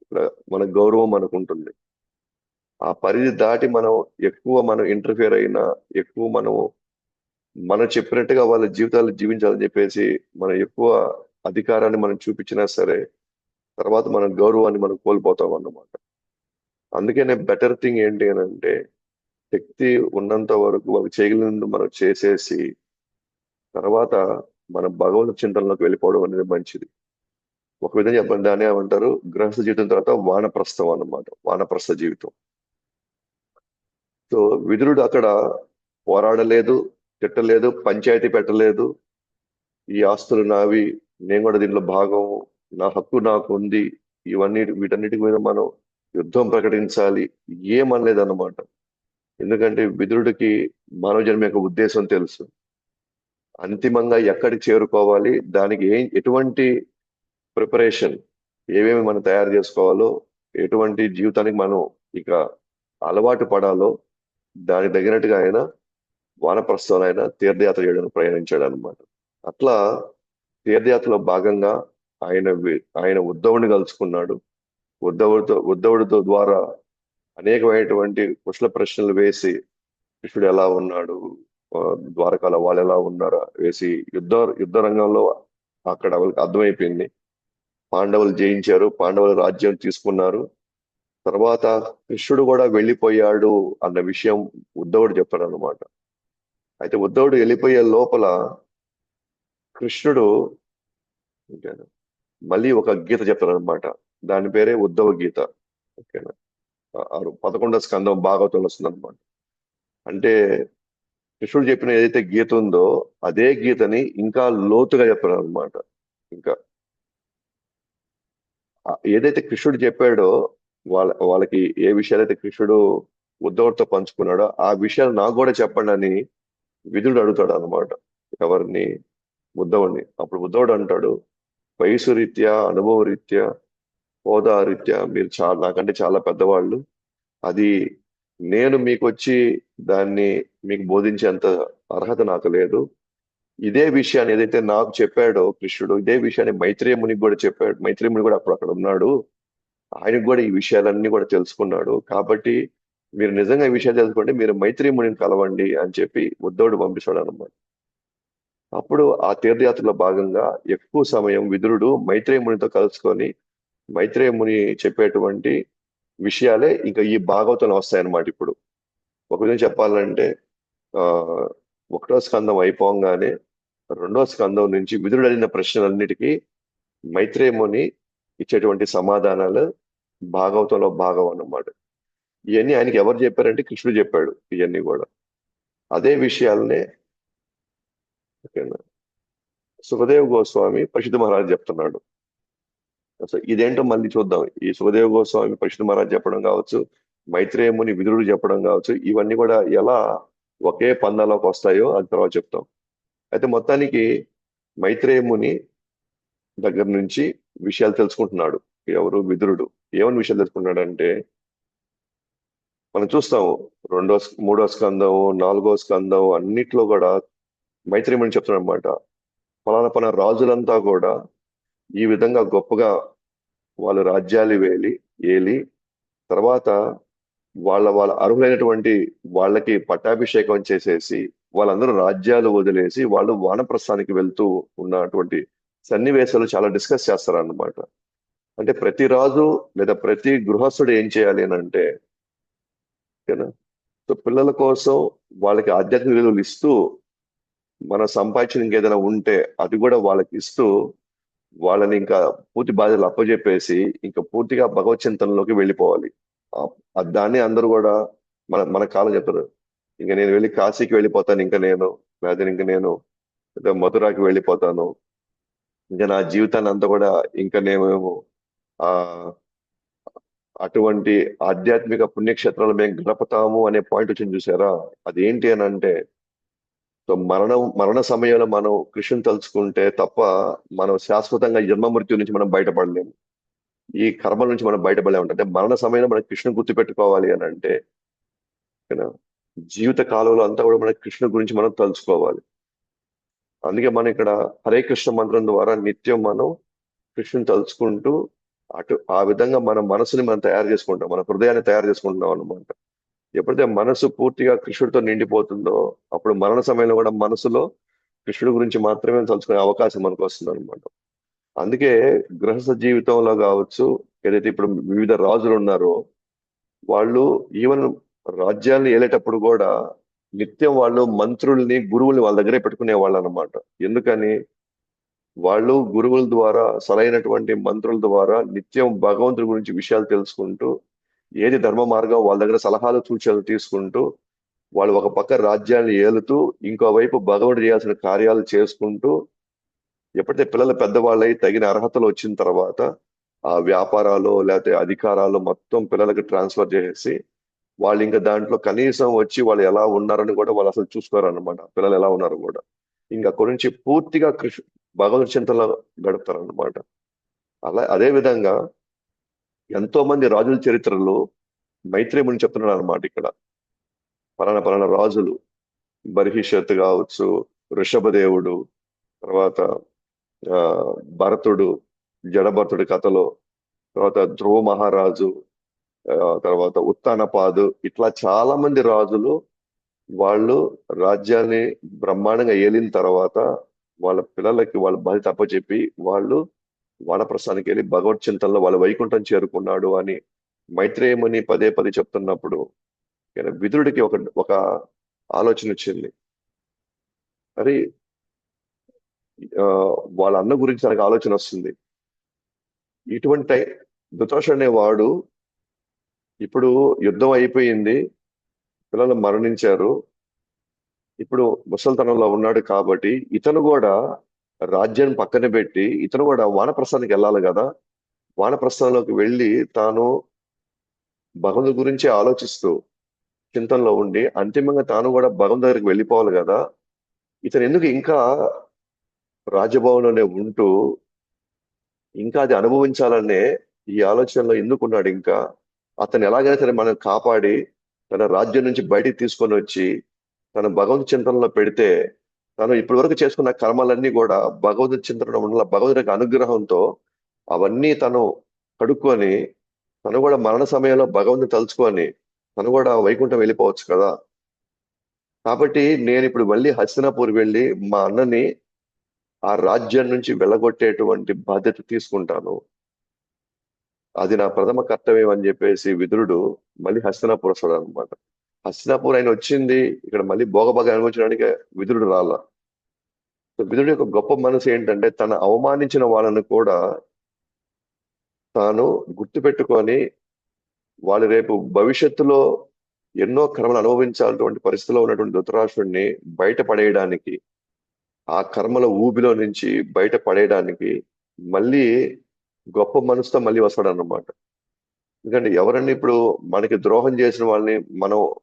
A: ఇక్కడ మన గౌరవం మనకు ఉంటుంది. ఆ పరిధి దాటి మనం ఇంటర్ఫియర్ అయినా, ఎక్కువ మనం చెప్పినట్టుగా వాళ్ళ జీవితాలు జీవించాలని చెప్పేసి మనం ఎక్కువ అధికారాన్ని మనం చూపించినా సరే తర్వాత మన గౌరవాన్ని మనం కోల్పోతాం అన్నమాట. అందుకనే బెటర్ థింగ్ ఏంటి అని అంటే శక్తి ఉన్నంత వరకు వాళ్ళు చేయగలిగినందు మనం చేసేసి తర్వాత మనం భగవంతు చింతనలోకి వెళ్ళిపోవడం అనేది మంచిది. ఒక విధంగా చెప్పండి, దాన్ని ఏమంటారు, గృహస్థ జీవితం తర్వాత వానప్రస్థం అన్నమాట. వానప్రస్థ జీవితం. సో విదురుడు అక్కడ పోరాడలేదు, తిట్టలేదు, పంచాయతీ పెట్టలేదు. ఈ ఆస్తులు నావి, నేను కూడా దీంట్లో భాగం, నా హక్కు నాకు ఉంది, వీటన్నిటి మీద మనం యుద్ధం ప్రకటించాలి ఏమనలేదన్నమాట. ఎందుకంటే విదురుడికి మానవ జన్మ యొక్క ఉద్దేశం తెలుసు. అంతిమంగా ఎక్కడికి చేరుకోవాలి, దానికి ఎటువంటి ప్రిపరేషన్, ఏమేమి మనం తయారు చేసుకోవాలో, ఎటువంటి జీవితానికి మనం ఇక అలవాటు పడాలో దానికి తగినట్టుగా ఆయన వానప్రస్థంలో ఆయన తీర్థయాత్ర చేయడానికి ప్రయాణించాడు అనమాట. అట్లా తీర్థయాత్రలో భాగంగా ఆయన ఉద్ధవుడిని కలుసుకున్నాడు. ఉద్ధవుడితో ద్వారా అనేకమైనటువంటి కుశల ప్రశ్నలు వేసి కృష్ణుడు ఎలా ఉన్నాడు, ఆ, ద్వారకాలో వాళ్ళు ఎలా ఉన్నారా వేసి యుద్ధ రంగంలో అక్కడ వాళ్ళకి అర్థమైపోయింది. పాండవులు జయించారు, పాండవులు రాజ్యం తీసుకున్నారు. తర్వాత కృష్ణుడు కూడా వెళ్ళిపోయాడు అన్న విషయం ఉద్ధవుడు చెప్పాడు అనమాట. అయితే ఉద్ధవుడు వెళ్ళిపోయే లోపల కృష్ణుడు ఓకేనా, మళ్ళీ ఒక గీత చెప్తారు అనమాట. దాని పేరే ఉద్ధవ గీత. ఓకేనా. 11వ స్కందం భాగవతంలో వస్తుంది అనమాట. అంటే కృష్ణుడు చెప్పిన ఏదైతే గీత ఉందో అదే గీతని ఇంకా లోతుగా చెప్పారు అనమాట. ఇంకా ఏదైతే కృష్ణుడు చెప్పాడో వాళ్ళకి ఏ విషయాలైతే కృష్ణుడు ఉద్ధవుడితో పంచుకున్నాడో ఆ విషయాలు నాకు కూడా చెప్పండి అని విదురుడు అడుగుతాడు అనమాట. ఎవరిని? ఉద్ధవుడిని. అప్పుడు ఉద్ధవుడు అంటాడు, వయసు రీత్యా, అనుభవ రీత్యా, హోదా రీత్యా మీరు నాకంటే చాలా పెద్దవాళ్ళు. అది నేను మీకు వచ్చి దాన్ని మీకు బోధించేంత అర్హత నాకు లేదు. ఇదే విషయాన్ని ఏదైతే నాకు చెప్పాడో కృష్ణుడు, ఇదే విషయాన్ని మైత్రేయ మునికి కూడా చెప్పాడు. మైత్రేయ ముని కూడా అక్కడ ఉన్నాడు. ఆయనకు కూడా ఈ విషయాలన్నీ కూడా తెలుసుకున్నాడు. కాబట్టి మీరు నిజంగా ఈ విషయాలు తెలుసుకుంటే మీరు మైత్రేయ మునిని కలవండి అని చెప్పి ఉద్ధవుడు పంపిస్తాడు అనమాట. అప్పుడు ఆ తీర్థయాత్రలో భాగంగా ఎక్కువ సమయం విదురుడు మైత్రేయ మునితో కలుసుకొని మైత్రేయ ముని చెప్పేటువంటి విషయాలే ఇంకా ఈ భాగవతంలో వస్తాయన్నమాట. ఇప్పుడు ఒక విధంగా చెప్పాలంటే ఆ 1వ స్కందం అయిపోగానే 2వ స్కందం నుంచి విదురుడు అడిగిన ప్రశ్నలన్నిటికీ మైత్రేయ ముని ఇచ్చేటువంటి సమాధానాలు భాగవతంలో భాగం అన్నమాట. ఇవన్నీ ఆయనకి ఎవరు చెప్పారంటే కృష్ణుడు చెప్పాడు ఇవన్నీ కూడా. అదే విషయాలనే ఓకేనా, సుఖదేవ్ గోస్వామి పరిషత్ మహారాజ్ చెప్తున్నాడు. అసలు ఇదేంటో మళ్ళీ చూద్దాం. ఈ సుఖదేవ్ గోస్వామి పరిషత్ మహారాజ్ చెప్పడం కావచ్చు, మైత్రేయ ముని విదురుడు చెప్పడం కావచ్చు, ఇవన్నీ కూడా ఎలా ఒకే పందాలోకి వస్తాయో అది తర్వాత చెప్తాం. అయితే మొత్తానికి మైత్రేయ ముని దగ్గర నుంచి విషయాలు తెలుసుకుంటున్నాడు. ఎవరు? విదురుడు. ఏమని విషయాలు తెలుసుకుంటున్నాడంటే మనం చూస్తాము 3వ స్కందం, 4వ స్కందం అన్నిట్లో కూడా మైత్రేయ ముని చెప్తున్నాడు అనమాట. ఫలానా రాజులంతా కూడా ఈ విధంగా గొప్పగా వాళ్ళు రాజ్యాలు ఏలి తర్వాత వాళ్ళ అర్హులైనటువంటి వాళ్ళకి పట్టాభిషేకం చేసేసి వాళ్ళందరూ రాజ్యాలు వదిలేసి వాళ్ళు వానప్రస్థానికి వెళ్తూ ఉన్నటువంటి సన్నివేశాలు చాలా డిస్కస్ చేస్తారన్నమాట. అంటే ప్రతి రాజు లేదా ప్రతి గృహస్థుడు ఏం చేయాలి అని అంటే ఓకేనా, సో పిల్లల కోసం వాళ్ళకి ఆధ్యాత్మిక విలువలు ఇస్తూ మన సంపాదించిన ఇంకేదైనా ఉంటే అది కూడా వాళ్ళకి ఇస్తూ వాళ్ళని ఇంకా పూర్తి బాధ్యతలు అప్పచెప్పేసి ఇంకా పూర్తిగా భగవత్ చింతనలోకి వెళ్ళిపోవాలి. దాన్ని అందరూ కూడా మన కాలం చెప్తారు. ఇంకా నేను వెళ్ళి కాశీకి వెళ్ళిపోతాను, ఇంకా నేను లేదా ఇంక నేను ఏదో మధురాకి వెళ్ళిపోతాను, ఇంకా నా జీవితాన్ని అంతా కూడా ఇంకా నేను ఆ అటువంటి ఆధ్యాత్మిక పుణ్యక్షేత్రాలు మేము గడపతాము అనే పాయింట్ వచ్చింది చూసారా. అదేంటి అని అంటే సో మరణ సమయంలో మనం కృష్ణుని తలుచుకుంటే తప్ప మనం శాశ్వతంగా జన్మ మృత్యు నుంచి మనం బయటపడలేము. ఈ కర్మ నుంచి మనం బయటపడలేము. అంటే మరణ సమయంలో మనం కృష్ణుని గుర్తుపెట్టుకోవాలి అని అంటే ఓకేనా, జీవిత కాలంలో అంతా కూడా మన కృష్ణు గురించి మనం తలుచుకోవాలి. అందుకే మనం ఇక్కడ హరే కృష్ణ మంత్రం ద్వారా నిత్యం మనం కృష్ణుని తలుచుకుంటూ ఆ విధంగా మన మనసుని మనం తయారు చేసుకుంటాం, మన హృదయాన్ని తయారు చేసుకుంటున్నాం అన్నమాట. ఎప్పుడైతే మనసు పూర్తిగా కృష్ణుడితో నిండిపోతుందో అప్పుడు మరణ సమయంలో కూడా మనసులో కృష్ణుడి గురించి మాత్రమే తలుచుకునే అవకాశం మనకు వస్తుంది అనమాట. అందుకే గృహస్థ జీవితంలో కావచ్చు, ఏదైతే ఇప్పుడు వివిధ రాజులు ఉన్నారో వాళ్ళు ఈవెన్ రాజ్యాన్ని ఏలేటప్పుడు కూడా నిత్యం వాళ్ళు మంత్రుల్ని గురువుల్ని వాళ్ళ దగ్గరే పెట్టుకునే వాళ్ళు అనమాట. ఎందుకని? వాళ్ళు గురువుల ద్వారా సరైనటువంటి మంత్రుల ద్వారా నిత్యం భగవంతుడి గురించి విషయాలు తెలుసుకుంటూ ఏది ధర్మ మార్గం వాళ్ళ దగ్గర సలహాలు సూచనలు తీసుకుంటూ వాళ్ళు ఒక పక్క రాజ్యాన్ని ఏలుతూ ఇంకోవైపు భగవంతుడు చేయాల్సిన కార్యాలు చేసుకుంటూ ఎప్పుడైతే పిల్లలు పెద్దవాళ్ళై తగిన అర్హతలు వచ్చిన తర్వాత ఆ వ్యాపారాలు లేకపోతే అధికారాలు మొత్తం పిల్లలకి ట్రాన్స్ఫర్ చేసేసి వాళ్ళు ఇంకా దాంట్లో కనీసం వచ్చి వాళ్ళు ఎలా ఉన్నారని కూడా వాళ్ళు అసలు చూసుకోరు అనమాట. పిల్లలు ఎలా ఉన్నారు కూడా ఇంకా అక్కడి నుంచి పూర్తిగా భగవద్ చింతనలో గడుపుతారు అనమాట. అదే విధంగా ఎంతో మంది రాజుల చరిత్రలో మైత్రేయ ముని చెప్తున్నాడు అనమాట. ఇక్కడ పలానా రాజులు బర్హిషత్ కావచ్చు, వృషభదేవుడు, తర్వాత ఆ భరతుడు, జడభరతుడి కథలో, తర్వాత ధ్రువ మహారాజు, ఆ, తర్వాత ఉత్తానపాదు, ఇట్లా చాలా మంది రాజులు వాళ్ళు రాజ్యాన్ని బ్రహ్మాండంగా ఏలిన తర్వాత వాళ్ళ పిల్లలకి వాళ్ళ బాధ్యత అప్పచెప్పి వాళ్ళు వానప్రస్థానికి వెళ్ళి భగవత్ చింతనలో వాళ్ళ వైకుంఠం చేరుకున్నాడు అని మైత్రేయముని పదే పదే చెప్తున్నప్పుడు విదురుడికి ఒక ఆలోచన వచ్చింది. అరే, ఆ, వాళ్ళ అన్న గురించి తనకు ఆలోచన వస్తుంది. ఇటువంటి ధృతరాష్ట్రుడు అనేవాడు ఇప్పుడు యుద్ధం అయిపోయింది, పిల్లలు మరణించారు, ఇప్పుడు ముసలితనంలో ఉన్నాడు కాబట్టి ఇతను కూడా రాజ్యాన్ని పక్కన పెట్టి ఇతను కూడా వానప్రస్థానికి వెళ్ళాలి కదా. వానప్రస్థానంలోకి వెళ్ళి తాను భగవంతుడి గురించి ఆలోచిస్తూ చింతనలో ఉండి అంతిమంగా తాను కూడా భగవంతు దగ్గరికి వెళ్ళిపోవాలి కదా. ఇతను ఎందుకు ఇంకా రాజభవన్లోనే ఉంటూ ఇంకా అది అనుభవించాలనే ఈ ఆలోచనలో ఎందుకున్నాడు ఇంకా. అతను ఎలాగైనా సరే మనం కాపాడి తన రాజ్యం నుంచి బయటికి తీసుకొని వచ్చి తన భగవంతు చింతనలో పెడితే తను ఇప్పటి వరకు చేసుకున్న కర్మలన్నీ కూడా భగవద్ చింతన వల్ల భగవంతుడి యొక్క అనుగ్రహంతో అవన్నీ తను కడుక్కొని తను కూడా మరణ సమయంలో భగవంతుని తలుచుకొని తను కూడా వైకుంఠం వెళ్ళిపోవచ్చు కదా. కాబట్టి నేను ఇప్పుడు మళ్ళీ హస్తినాపూర్ వెళ్ళి మా అన్నని ఆ రాజ్యం నుంచి వెళ్ళగొట్టేటువంటి బాధ్యత తీసుకుంటాను, అది నా ప్రథమ కర్తవ్యం అని చెప్పేసి విదురుడు మళ్ళీ హస్తినాపూర్ వస్తాడు అనమాట. హస్తినాపూర్ ఆయన వచ్చింది ఇక్కడ మళ్ళీ భోగభాగం అనుభవించడానికి విదురుడు రాల. సో విదురుడు యొక్క గొప్ప మనసు ఏంటంటే తన అవమానించిన వాళ్ళను కూడా తాను గుర్తుపెట్టుకొని వాళ్ళు రేపు భవిష్యత్తులో ఎన్నో కర్మలు అనుభవించాల్సినటువంటి పరిస్థితిలో ఉన్నటువంటి ధృతరాష్ట్రుడిని బయట పడేయడానికి, ఆ కర్మల ఊబిలో నుంచి బయట పడేయడానికి మళ్ళీ గొప్ప మనసుతో మళ్ళీ వస్తాడు అన్నమాట. ఎందుకంటే ఎవరన్నా ఇప్పుడు మనకి ద్రోహం చేసిన వాళ్ళని మనం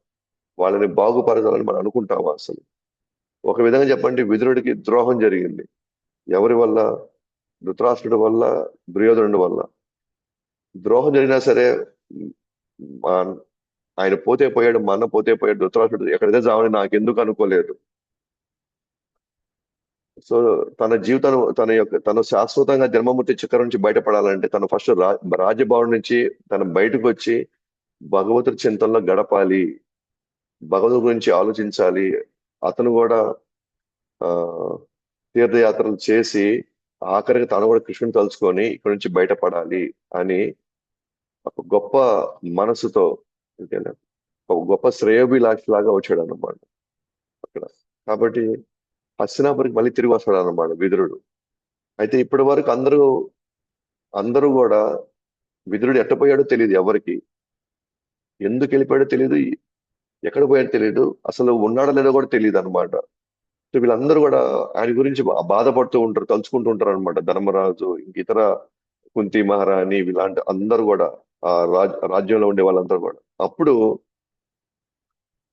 A: వాళ్ళని బాగుపరచాలని మనం అనుకుంటామా అసలు? ఒక విధంగా చెప్పండి, విదురుడికి ద్రోహం జరిగింది. ఎవరి వల్ల? ధృతరాష్ట్రుడి వల్ల, దుర్యోధనుడి వల్ల. ద్రోహం జరిగినా సరే మా- ఆయన పోతే పోయాడు, మా అన్న పోతే పోయాడు, ధృతరాష్ట్రుడు ఎక్కడైతే చావని నాకెందుకు అనుకోలేదు. సో తన జీవితం తను శాశ్వతంగా జన్మమూర్తి చక్రం నుంచి బయటపడాలంటే తను ఫస్ట్ రాజభవన్ నుంచి తను బయటకు వచ్చి భగవతుడి చింతనలో గడపాలి, భగవంతుడి గురించి ఆలోచించాలి. అతను కూడా ఆ తీర్థయాత్రలు చేసి ఆఖరికి తను కూడా కృష్ణుని తలుచుకొని ఇక్కడి నుంచి బయటపడాలి అని ఒక గొప్ప మనసుతో, ఓకేనా, ఒక గొప్ప శ్రేయోభిలాషి లాగా వచ్చాడు అన్నమాట అక్కడ. కాబట్టి హస్తినాపురికి మళ్ళీ తిరిగి వస్తాడు అన్నమాట విదురుడు. అయితే ఇప్పటి వరకు అందరూ అందరూ కూడా విదురుడు ఎట్టపోయాడో తెలియదు ఎవరికి, ఎందుకు వెళ్ళిపోయాడో తెలియదు, ఎక్కడ పోయాడో తెలియదు, అసలు ఉన్నాడో లేదో కూడా తెలియదు అనమాట. సో వీళ్ళందరూ కూడా ఆయన గురించి బాధపడుతూ ఉంటారు, తలుచుకుంటూ ఉంటారు అనమాట. ధర్మరాజు, ఇంక ఇతర కుంతి మహారాణి, ఇలాంటి అందరూ కూడా ఆ రాజ్యంలో ఉండే వాళ్ళందరూ కూడా. అప్పుడు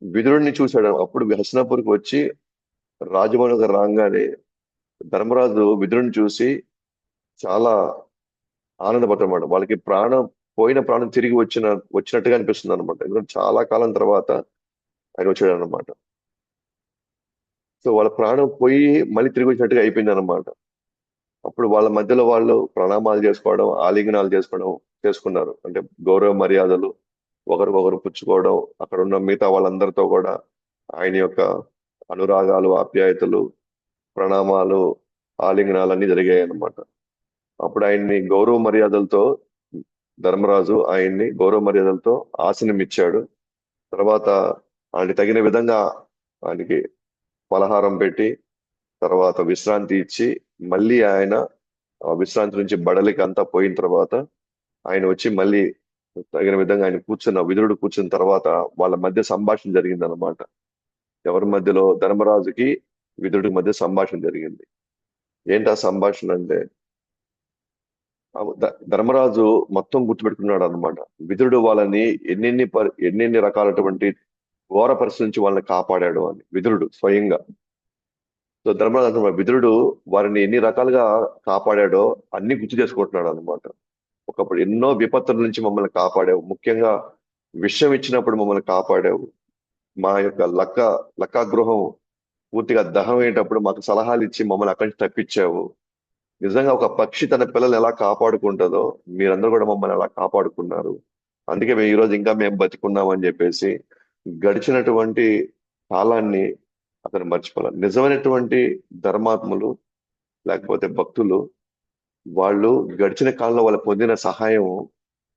A: విదురుడిని చూశాడు. అప్పుడు హస్తినాపురికి వచ్చి రాజభవన్ రాగానే ధర్మరాజు విదురుడిని చూసి చాలా ఆనందపడతాడు. వాళ్ళకి పోయిన ప్రాణం తిరిగి వచ్చినట్టుగా అనిపిస్తుంది అనమాట. ఎందుకంటే చాలా కాలం తర్వాత ఆయన వచ్చాడు అనమాట. సో వాళ్ళ ప్రాణం పోయి మళ్ళీ తిరిగి వచ్చినట్టుగా అయిపోయింది అనమాట. అప్పుడు వాళ్ళ మధ్యలో వాళ్ళు ప్రణామాలు చేసుకోవడం, ఆలింగనాలు చేసుకున్నారు. అంటే గౌరవ మర్యాదలు ఒకరికొకరు పుచ్చుకోవడం, అక్కడ ఉన్న మిగతా వాళ్ళందరితో కూడా ఆయన యొక్క అనురాగాలు, ఆప్యాయతలు, ప్రణామాలు, ఆలింగనాలు అన్ని జరిగాయి అన్నమాట. అప్పుడు ఆయన్ని గౌరవ మర్యాదలతో ధర్మరాజు ఆయన్ని గౌరవ మర్యాదలతో ఆసనం ఇచ్చాడు. తర్వాత ఆయనకి తగిన విధంగా ఆయనకి పలహారం పెట్టి తర్వాత విశ్రాంతి ఇచ్చి మళ్ళీ ఆయన ఆ విశ్రాంతి నుంచి బడలికి అంతా పోయిన తర్వాత ఆయన వచ్చి మళ్ళీ తగిన విధంగా ఆయన విదురుడు కూర్చున్న తర్వాత వాళ్ళ మధ్య సంభాషణ జరిగింది అనమాట. ఎవరి మధ్యలో? ధర్మరాజుకి విదురుడికి మధ్య సంభాషణ జరిగింది. ఏంటి ఆ సంభాషణ అంటే ధర్మరాజు మొత్తం గుర్తుపెట్టుకున్నాడు అనమాట. విదురుడు వాళ్ళని ఎన్నెన్ని రకాలటువంటి ఘోర పరిస్థితి నుంచి వాళ్ళని కాపాడాడు అని విదురుడు స్వయంగా. సో ధర్మరాజు అంటున్నాడు, విదురుడు వారిని ఎన్ని రకాలుగా కాపాడాడో అన్ని గుర్తు చేసుకుంటున్నాడు అనమాట. ఒకప్పుడు ఎన్నో విపత్తుల నుంచి మమ్మల్ని కాపాడావు, ముఖ్యంగా విషం ఇచ్చినప్పుడు మమ్మల్ని కాపాడావు, మా యొక్క లక్కా గృహం పూర్తిగా దహనం అయ్యేటప్పుడు మాకు సలహాలు ఇచ్చి మమ్మల్ని అక్కడి నుంచి తప్పించావు. నిజంగా ఒక పక్షి తన పిల్లల్ని ఎలా కాపాడుకుంటుందో మీరందరూ కూడా మమ్మల్ని అలా కాపాడుకున్నారు. అందుకే మేము ఈరోజు ఇంకా మేము బతికున్నాం అని చెప్పేసి గడిచినటువంటి కాలాన్ని అతను మర్చిపోవాలి. నిజమైనటువంటి ధర్మాత్ములు లేకపోతే భక్తులు వాళ్ళు గడిచిన కాలంలో వాళ్ళు పొందిన సహాయం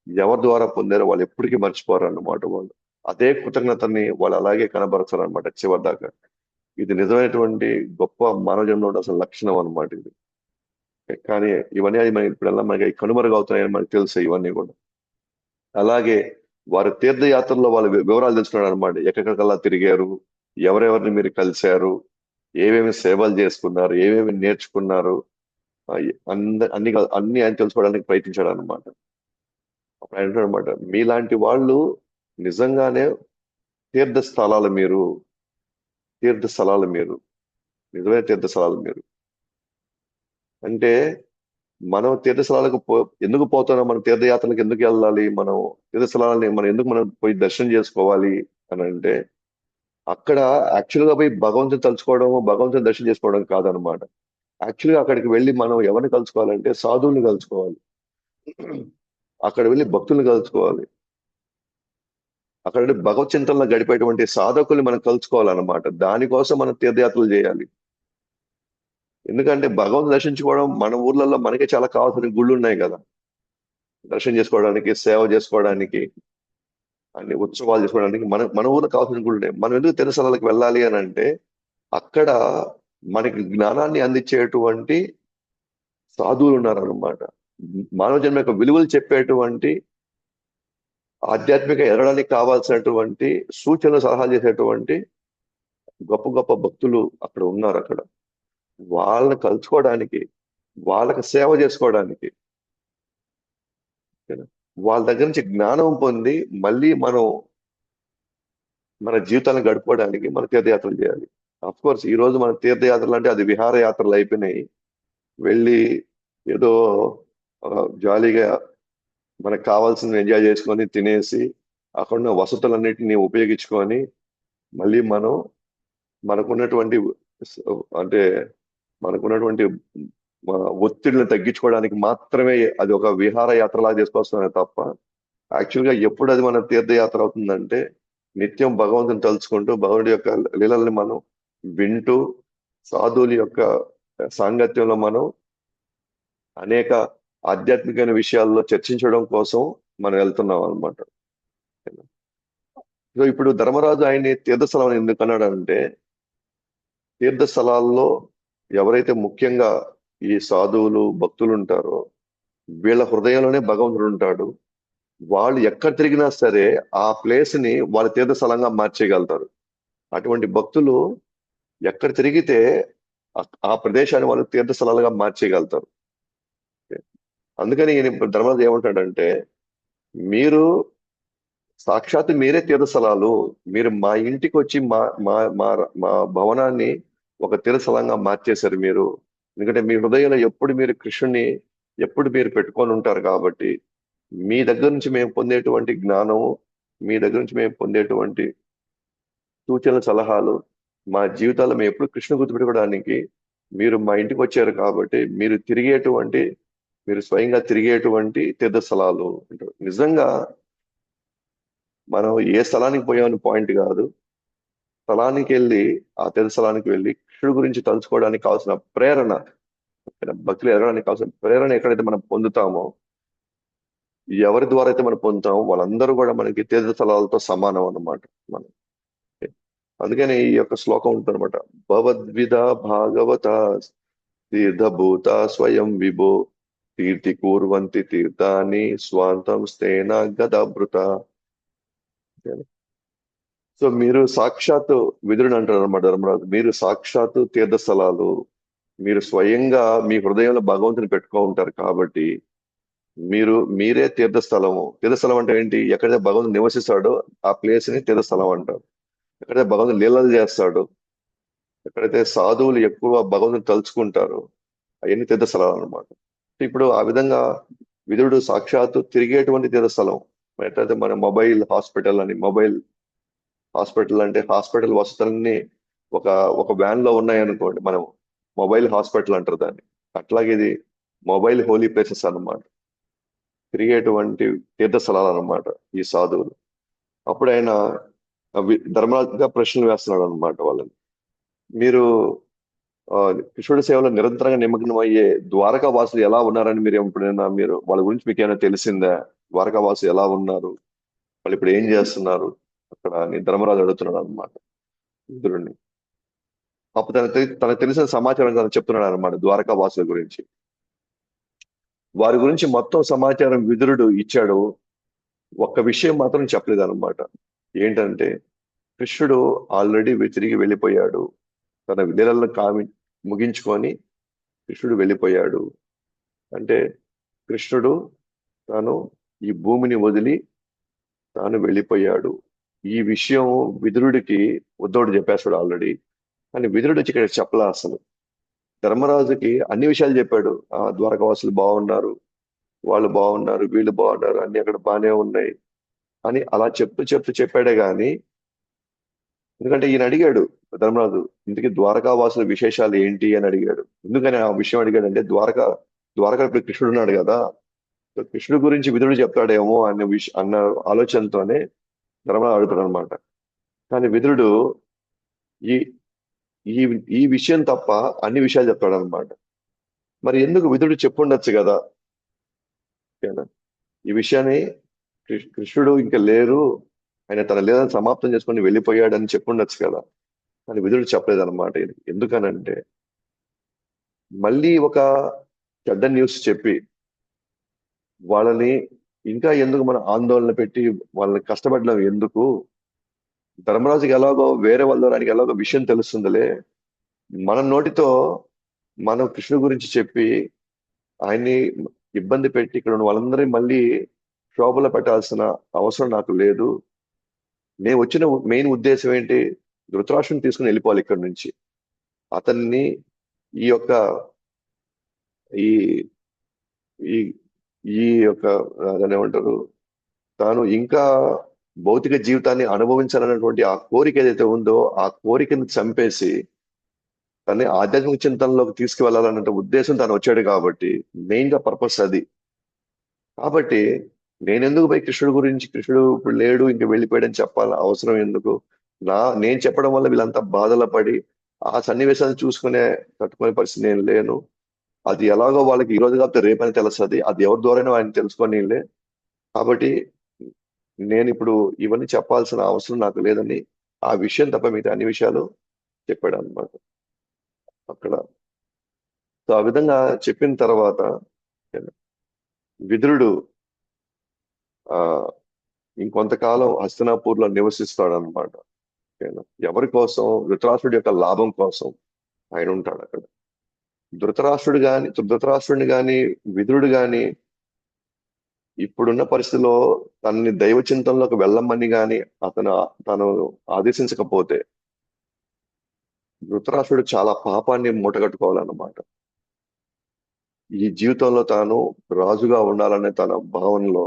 A: ఎవరి ద్వారా పొందారో వాళ్ళు ఎప్పటికీ మర్చిపోరు అన్నమాట. వాళ్ళు అదే కృతజ్ఞతని వాళ్ళు అలాగే కనబరచాలన్నమాట చివరి దాకా. ఇది నిజమైనటువంటి గొప్ప మానవ జన్మలో అసలు లక్షణం అన్నమాట ఇది. కానీ ఇవన్నీ అది మనకి ఇప్పుడల్లా మనకి కనుమరుగవుతున్నాయని మనకు తెలుసు ఇవన్నీ కూడా. అలాగే వారి తీర్థయాత్రల్లో వాళ్ళ వివరాలు తెలుసుకున్నాడు అనమాట. ఎక్కడికల్లా తిరిగారు, ఎవరెవరిని మీరు కలిశారు, ఏమేమి సేవలు చేసుకున్నారు, ఏమేమి నేర్చుకున్నారు, ఆ, అన్ని అన్ని ఆయన తెలుసుకోవడానికి ప్రయత్నించాడు అనమాట. అప్పుడు ఆయన అనమాట, మీలాంటి వాళ్ళు నిజంగానే తీర్థ స్థలాలు మీరు, తీర్థ స్థలాలు మీరు, నిజమైన తీర్థ స్థలాలు మీరు. అంటే మనం తీర్థస్థలాలకు ఎందుకు పోతున్నాం, మనం తీర్థయాత్రలకు ఎందుకు వెళ్ళాలి, మనం తీర్థస్థలాలని మనం పోయి దర్శనం చేసుకోవాలి అని అంటే, అక్కడ యాక్చువల్ గా పోయి భగవంతుని తలుచుకోవడం, భగవంతుని దర్శనం చేసుకోవడం కాదనమాట. యాక్చువల్ గా అక్కడికి వెళ్ళి మనం ఎవరిని కలుసుకోవాలంటే సాధువుని కలుసుకోవాలి. అక్కడ వెళ్ళి భక్తుల్ని కలుసుకోవాలి. అక్కడ వెళ్ళి భగవత్ చింతనలో గడిపేటువంటి సాధకుల్ని మనం కలుసుకోవాలన్నమాట. దానికోసం మనం తీర్థయాత్రలు చేయాలి. ఎందుకంటే భగవంతుని దర్శించుకోవడం మన ఊర్లలో మనకే చాలా కావాల్సిన గుళ్ళు ఉన్నాయి కదా, దర్శనం చేసుకోవడానికి, సేవ చేసుకోవడానికి, అన్ని ఉత్సవాలు చేసుకోవడానికి మన ఊర్లో కావాల్సిన గుళ్ళు ఉన్నాయి. మనం ఎందుకు తిరుసలకి వెళ్ళాలి అని అంటే, అక్కడ మనకి జ్ఞానాన్ని అందించేటువంటి సాధువులు ఉన్నారన్నమాట. మానవ జన్మ యొక్క విలువలు చెప్పేటువంటి, ఆధ్యాత్మిక ఎదగడానికి కావాల్సినటువంటి సూచనలు సలహాలు చేసేటువంటి గొప్ప గొప్ప భక్తులు అక్కడ ఉన్నారు. అక్కడ వాళ్ళని కలుసుకోవడానికి, వాళ్ళకి సేవ చేసుకోవడానికి, వాళ్ళ దగ్గర నుంచి జ్ఞానం పొంది మళ్ళీ మనం మన జీవితాలను గడుపుకోవడానికి మన తీర్థయాత్రలు చేయాలి. అఫ్ కోర్స్ ఈ రోజు మన తీర్థయాత్రలు అంటే అది విహారయాత్రలు అయిపోయినాయి. వెళ్ళి ఏదో జాలీగా మనకు కావాల్సింది ఎంజాయ్ చేసుకొని తినేసి అక్కడ ఉన్న వసతులన్నిటిని ఉపయోగించుకొని మళ్ళీ మనం మనకున్నటువంటి అంటే మనకున్నటువంటి ఒత్తిడిని తగ్గించుకోవడానికి మాత్రమే అది ఒక విహారయాత్రలాగా చేసుకొస్తున్నాయి తప్ప, యాక్చువల్గా ఎప్పుడు అది మన తీర్థయాత్ర అవుతుందంటే నిత్యం భగవంతుని తలుచుకుంటూ భగవంతుడి యొక్క లీలల్ని మనం వింటూ సాధువుల యొక్క సాంగత్యంలో మనం అనేక ఆధ్యాత్మికమైన విషయాల్లో చర్చించడం కోసం మనం వెళ్తున్నాం అనమాట. సో ఇప్పుడు ధర్మరాజు ఆయన్ని తీర్థస్థలం ఎందుకు అన్నాడంటే, తీర్థస్థలాల్లో ఎవరైతే ముఖ్యంగా ఈ సాధువులు భక్తులు ఉంటారో వీళ్ళ హృదయంలోనే భగవంతుడు ఉంటాడు. వాళ్ళు ఎక్కడ తిరిగినా సరే ఆ ప్లేస్ ని వాళ్ళ తీర్థస్థలంగా మార్చేయగలుగుతారు. అటువంటి భక్తులు ఎక్కడ తిరిగితే ఆ ప్రదేశాన్ని వాళ్ళు తీర్థస్థలాలుగా మార్చేయగలుగుతారు. అందుకని ఈయన ధర్మరాజు ఏమంటాడంటే, మీరు సాక్షాత్తు మీరే తీర్థస్థలాలు, మీరు మా ఇంటికి వచ్చి మా మా మా మా భవనాన్ని ఒక తీర్థస్థలంగా మార్చేశారు మీరు. ఎందుకంటే మీ హృదయంలో ఎప్పుడు మీరు కృష్ణుని ఎప్పుడు మీరు పెట్టుకొని ఉంటారు కాబట్టి, మీ దగ్గర నుంచి మేము పొందేటువంటి జ్ఞానము, మీ దగ్గర నుంచి మేము పొందేటువంటి సూచనల సలహాలు, మా జీవితాల్లో మేము ఎప్పుడు కృష్ణ గుర్తుపెట్టుకోవడానికి మీరు మా ఇంటికి వచ్చారు కాబట్టి మీరు స్వయంగా తిరిగేటువంటి తీర్థస్థలాలు అంటారు. నిజంగా మనం ఏ స్థలానికి పోయామని పాయింట్ కాదు, స్థలానికి వెళ్ళి ఆ తీర్థస్థలానికి వెళ్ళి కృష్ణుడి గురించి తలుచుకోవడానికి కావాల్సిన ప్రేరణ, భక్తులు ఎదగడానికి కావాల్సిన ప్రేరణ ఎక్కడైతే మనం పొందుతామో, ఎవరి ద్వారా అయితే మనం పొందుతామో వాళ్ళందరూ కూడా మనకి తీర్థస్థలాలతో సమానం అన్నమాట. మనం అందుకని ఈ యొక్క శ్లోకం ఉంటుందన్నమాట. భవద్విధ భాగవత తీర్థభూత స్వయం విభో తీర్థి కూర్వంతి తీర్థాన్ని స్వాంతం స్థేన గదాభృత. సో మీరు సాక్షాత్తు విదురుడు అంటారు అన్నమాట ధర్మరాజు, మీరు సాక్షాత్తు తీర్థస్థలాలు, మీరు స్వయంగా మీ హృదయంలో భగవంతుని పెట్టుకో ఉంటారు కాబట్టి మీరే తీర్థస్థలము. తీర్థస్థలం అంటే ఏంటి? ఎక్కడైతే భగవంతుడు నివసిస్తాడో ఆ ప్లేస్ ని తీర్థస్థలం అంటారు. ఎక్కడైతే భగవంతుడు లీలలు చేస్తాడో, ఎక్కడైతే సాధువులు ఎక్కువ భగవంతుని తలుచుకుంటారో అవన్నీ తీర్థస్థలాలు అనమాట. ఇప్పుడు ఆ విధంగా విదురుడు సాక్షాత్తు తిరిగేటువంటి తీర్థస్థలం. ఎట్లయితే మన మొబైల్ హాస్పిటల్ అంటే హాస్పిటల్ వసతులన్నీ ఒక వ్యాన్ లో ఉన్నాయనుకోండి, మనం మొబైల్ హాస్పిటల్ అంటారు దాన్ని. అట్లాగే ఇది మొబైల్ హోలీ ప్లేసెస్ అన్నమాట, తిరిగేటువంటి తీర్థ స్థలాలు అన్నమాట ఈ సాధువులు. అప్పుడు ఆయన ధర్మరాజుగా ప్రశ్నలు వేస్తున్నాడు అనమాట వాళ్ళని. మీరు కృష్ణుడి సేవలో నిరంతరంగా నిమగ్నం అయ్యే ద్వారకా వాసులు ఎలా ఉన్నారని మీరు ఎప్పుడైనా మీరు వాళ్ళ గురించి మీకు ఏమైనా తెలిసిందా? ద్వారకా వాసులు ఎలా ఉన్నారు, వాళ్ళు ఇప్పుడు ఏం చేస్తున్నారు అక్కడ అని ధర్మరాజు అడుగుతున్నాడు అనమాట ఇంద్రుడిని. అప్పుడు తనకు తెలిసిన సమాచారం తను చెప్తున్నాడు అనమాట ద్వారకా వాసుల గురించి. వారి గురించి మొత్తం సమాచారం విదురుడు ఇచ్చాడు. ఒక్క విషయం మాత్రం చెప్పలేదు అనమాట. ఏంటంటే కృష్ణుడు ఆల్రెడీ తిరిగి వెళ్ళిపోయాడు, తన లీలలను ముగించుకొని కృష్ణుడు వెళ్ళిపోయాడు. అంటే కృష్ణుడు తాను ఈ భూమిని వదిలి తాను వెళ్ళిపోయాడు. ఈ విషయం విదురుడికి ఉద్ధవుడు చెప్పేస్తాడు ఆల్రెడీ. కానీ విదురుడు వచ్చి ఇక్కడ చెప్పలా అసలు. ధర్మరాజుకి అన్ని విషయాలు చెప్పాడు. ఆ ద్వారకావాసులు బాగున్నారు, వాళ్ళు బాగున్నారు, వీళ్ళు బాగున్నారు, అన్ని అక్కడ బాగానే ఉన్నాయి అని అలా చెప్తూ చెప్తూ చెప్పాడే గాని, ఎందుకంటే ఈయన అడిగాడు ధర్మరాజు, ఇంతకీ ద్వారకావాసుల విశేషాలు ఏంటి అని అడిగాడు. ఎందుకని ఆ విషయం అడిగాడంటే ద్వారక ఇప్పుడు కృష్ణుడు ఉన్నాడు కదా, సో కృష్ణుడు గురించి విదురుడు చెప్తాడేమో అన్న ఆలోచనతోనే ధర్మరాజు అడుగుతాడు అనమాట. కానీ విదురుడు ఈ ఈ ఈ విషయం తప్ప అన్ని విషయాలు చెప్తాడు అనమాట. మరి ఎందుకు విదురుడు చెప్పుండొచ్చు కదా, ఓకేనా? ఈ విషయాన్ని కృష్ణుడు ఇంకా లేరు, ఆయన తన లీలను సమాప్తం చేసుకొని వెళ్ళిపోయాడని చెప్పుండొచ్చు కదా. కానీ విదురుడు చెప్పలేదు అనమాట. ఎందుకనంటే మళ్ళీ ఒక చెడ్డ న్యూస్ చెప్పి వాళ్ళని ఇంకా ఎందుకు మన ఆందోళన పెట్టి వాళ్ళని కష్టపడడం ఎందుకు? ధర్మరాజుకి ఎలాగో వేరే వాళ్ళ ద్వారా ఆయనకి ఎలాగో విషయం తెలుస్తుందిలే, మన నోటితో మనం కృష్ణుడి గురించి చెప్పి ఆయన్ని ఇబ్బంది పెట్టి ఇక్కడ ఉన్న వాళ్ళందరినీ మళ్ళీ శోభలో పెట్టాల్సిన అవసరం నాకు లేదు. నేను వచ్చిన మెయిన్ ఉద్దేశం ఏంటి? ధృతరాష్ట్రుని తీసుకుని వెళ్ళిపోవాలి ఇక్కడ నుంచి. అతన్ని ఈ యొక్క ఈ ఈ ఈ యొక్క దాన్ని ఏమంటారు, తాను ఇంకా భౌతిక జీవితాన్ని అనుభవించాలన్నటువంటి ఆ కోరిక ఏదైతే ఉందో ఆ కోరికను చంపేసి తన్ని ఆధ్యాత్మిక చింతనలోకి తీసుకువెళ్ళాలన్న ఉద్దేశం తను వచ్చాడు కాబట్టి, మెయిన్ గా పర్పస్ అది. కాబట్టి నేనెందుకు పోయి కృష్ణుడు గురించి, కృష్ణుడు ఇప్పుడు లేడు ఇంక వెళ్ళిపోయాడని చెప్పాలని అవసరం ఎందుకు? నేను చెప్పడం వల్ల వీళ్ళంతా బాధలు పడి ఆ సన్నివేశాన్ని చూసుకునే తట్టుకునే పరిస్థితి నేను లేను. అది ఎలాగో వాళ్ళకి ఈ రోజు కాకపోతే రేపని తెలుస్తుంది, అది ఎవరి ద్వారానో ఆయన తెలుసుకోనిలే. కాబట్టి నేను ఇప్పుడు ఇవన్నీ చెప్పాల్సిన అవసరం నాకు లేదని ఆ విషయం తప్ప మిగతా అన్ని విషయాలు చెప్పాడు అనమాట అక్కడ. సో ఆ విధంగా చెప్పిన తర్వాత విదురుడు ఆ ఇంకొంతకాలం హస్తినాపూర్లో నివసిస్తాడు అనమాట. ఎవరి కోసం? ధృతరాష్ట్రుడి యొక్క లాభం కోసం ఆయన ఉంటాడు అక్కడ. ధృతరాష్ట్రుడిని గాని విదురుడు గాని ఇప్పుడున్న పరిస్థితిలో తనని దైవ చింతనలోకి వెళ్ళమని గాని తను ఆదేశించకపోతే ధృతరాష్ట్రుడు చాలా పాపాన్ని మూటగట్టుకోవాలన్నమాట. ఈ జీవితంలో తాను రాజుగా ఉండాలనే తన భావనలో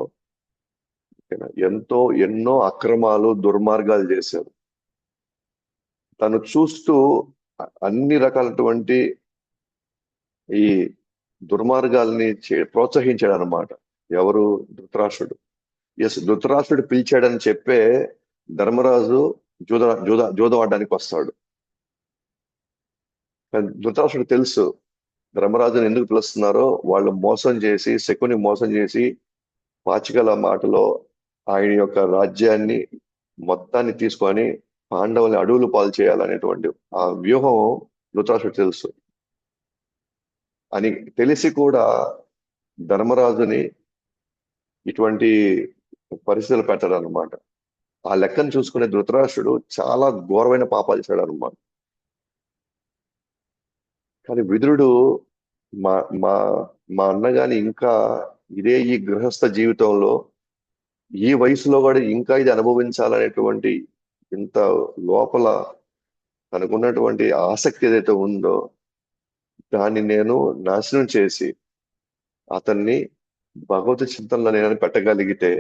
A: ఎన్నో అక్రమాలు దుర్మార్గాలు చేశారు. తను చూస్తూ అన్ని రకాలటువంటి ఈ దుర్మార్గాల్ని ప్రోత్సహించాడు అనమాట. ఎవరు? ధృతరాష్ట్రుడు. ధృతరాష్ట్రుడు పిలిచాడని చెప్పే ధర్మరాజు జూదం ఆడడానికి వస్తాడు. ధృతరాష్ట్రుడు తెలుసు ధర్మరాజుని ఎందుకు పిలుస్తున్నారో, వాళ్ళు మోసం చేసి, శకుని మోసం చేసి పాచికల మాటలో ఆయన యొక్క రాజ్యాన్ని మొత్తాన్ని తీసుకొని పాండవుల్ని అడవులు పాలు చేయాలనేటువంటి ఆ వ్యూహం ధృతరాష్ట్రుడు తెలుసు. అని తెలిసి కూడా ధర్మరాజుని ఇటువంటి పరిస్థితులు పెట్టాడు అనమాట. ఆ లెక్కను చూసుకునే ధృతరాష్ట్రుడు చాలా ఘోరమైన పాపాలు చేశాడు అనమాట. కానీ విదురుడు మా మా మా అన్నగాని ఇంకా ఈ గృహస్థ జీవితంలో ఈ వయసులో కూడా ఇంకా ఇది అనుభవించాలనేటువంటి ఇంత లోపల తనకున్నటువంటి ఆసక్తి ఏదైతే ఉందో దాన్ని నేను నాశనం చేసి అతన్ని భగవత్ చింతనలో నేను పెట్టగలిగితే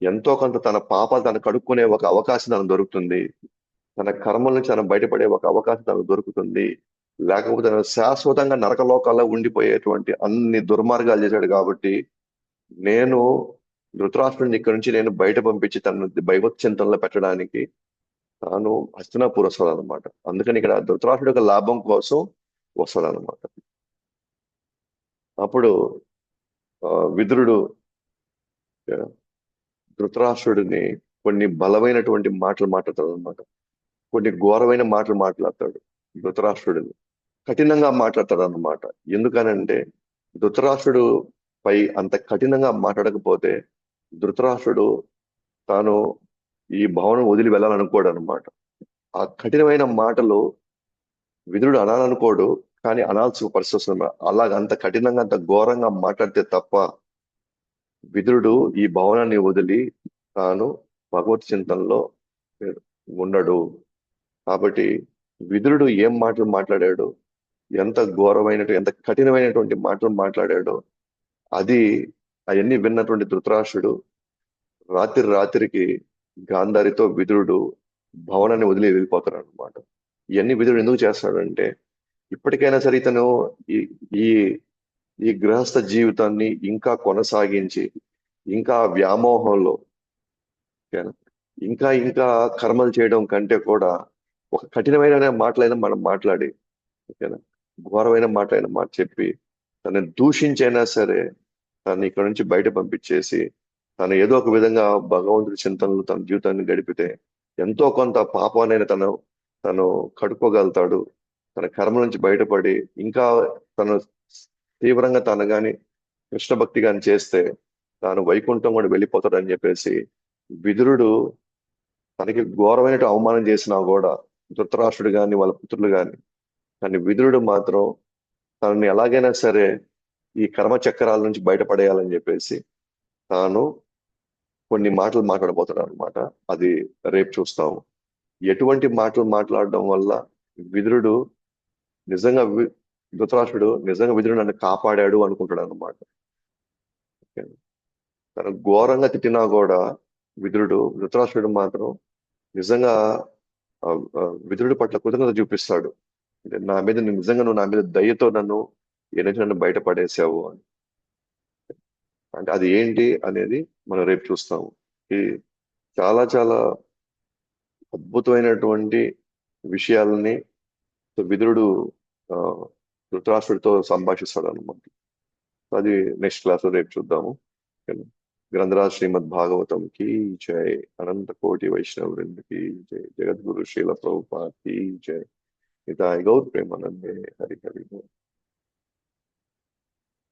A: ఎంతో కొంత తన పాపాలు తను కడుక్కునే ఒక అవకాశం తనకు దొరుకుతుంది, తన కర్మల నుంచి తను బయటపడే ఒక అవకాశం తనకు దొరుకుతుంది లేకపోతే శాశ్వతంగా నరకలోకాల్లో ఉండిపోయేటువంటి అన్ని దుర్మార్గాలు చేశాడు కాబట్టి నేను ధృతరాష్ట్రుడిని ఇక్కడి నుంచి నేను బయట పంపించి తను భయవత్చింతనలో పెట్టడానికి తాను హస్తినాపురం వస్తాడనమాట. అందుకని ఇక్కడ ధృతరాష్ట్రుడి యొక్క లాభం కోసం వస్తాడనమాట. అప్పుడు విదురుడు ఆ, ధృతరాష్ట్రుడిని కొన్ని బలమైనటువంటి మాటలు మాట్లాడతాడు అనమాట. కొన్ని ఘోరమైన మాటలు మాట్లాడతాడు ధృతరాష్ట్రుడిని. కఠినంగా మాట్లాడతాడు అన్నమాట. ఎందుకనంటే ధృతరాష్ట్రుడు పై అంత కఠినంగా మాట్లాడకపోతే ధృతరాష్ట్రుడు తాను ఈ భవనం వదిలి వెళ్ళాలనుకోడు అనమాట. ఆ కఠినమైన మాటలు విదురుడు అనాలనుకోడు, కానీ అనాల్సిన పరిస్థితి వస్తుంది. అలాగ అంత కఠినంగా అంత ఘోరంగా మాట్లాడితే తప్ప విదురుడు ఈ భవనాన్ని వదిలి తాను భగవత్ చింతనలో ఉండడు. కాబట్టి విదురుడు ఏం మాటలు మాట్లాడాడు, ఎంత ఎంత కఠినమైనటువంటి మాటలు మాట్లాడాడో అది అవన్నీ విన్నటువంటి ధృతరాష్ట్రుడు రాత్రికి గాంధారితో విదురుడు భవనాన్ని వదిలి వెళ్ళిపోతాడు అనమాట. ఇవన్నీ విదురుడు ఎందుకు చేస్తాడంటే ఇప్పటికైనా సరే ఇతను ఈ ఈ ఈ గృహస్థ జీవితాన్ని ఇంకా కొనసాగించి ఇంకా వ్యామోహంలో ఓకేనా, ఇంకా ఇంకా కర్మలు చేయడం కంటే కూడా ఒక కఠినమైన మాటలైనా మనం మాట్లాడి ఓకేనా, ఘోరమైన మాటలైన మాట చెప్పి తనని దూషించైనా సరే తను ఇక్కడ నుంచి బయట పంపించేసి తను ఏదో ఒక విధంగా భగవంతుడి చింతనలు తన జీవితాన్ని గడిపితే ఎంతో కొంత పాపానైనా తను కడుక్కోగలుగుతాడు. తన కర్మ నుంచి బయటపడి ఇంకా తను తీవ్రంగా తను గాని కృష్ణ భక్తి గాని చేస్తే తాను వైకుంఠం కూడా వెళ్ళిపోతాడని చెప్పేసి విదురుడు తనకి ఘోరమైన అవమానం చేసినా కూడా ధృతరాష్ట్రుడు గాని వాళ్ళ పుత్రులు గాని, కానీ విదురుడు మాత్రం తనని ఎలాగైనా సరే ఈ కర్మ చక్రాల నుంచి బయటపడేయాలని చెప్పేసి తాను కొన్ని మాటలు మాట్లాడబోతాడు అనమాట. అది రేపు చూస్తాము. ఎటువంటి మాటలు మాట్లాడడం వల్ల విదురుడు నిజంగా ధృతరాష్ట్రుడు నిజంగా విదురుడు నన్ను కాపాడాడు అనుకుంటాడు అనమాట. తను ఘోరంగా తిట్టినా కూడా ధృతరాష్ట్రుడు మాత్రం నిజంగా ఆ, విదురుడి పట్ల కృతజ్ఞత చూపిస్తాడు. అంటే నువ్వు నా మీద దయతో నన్ను బయటపడేసావు అని. అంటే అది ఏంటి అనేది మనం రేపు చూస్తాము. ఈ చాలా చాలా అద్భుతమైనటువంటి విషయాలని విదురుడు ఆ, ధృతరాష్ట్రుడితో సంభాషిస్తాడు అనమాట. అది నెక్స్ట్ క్లాస్ లో రేపు చూద్దాము. గ్రంథరాజ్ శ్రీమద్ భాగవతం की जय, अनंत कोटि वैष्णव वृंद की जय, जगत गुरु श्रील प्रभुपाद की जय, निताय गौर प्रेमानंदे, हरि हरि बोल।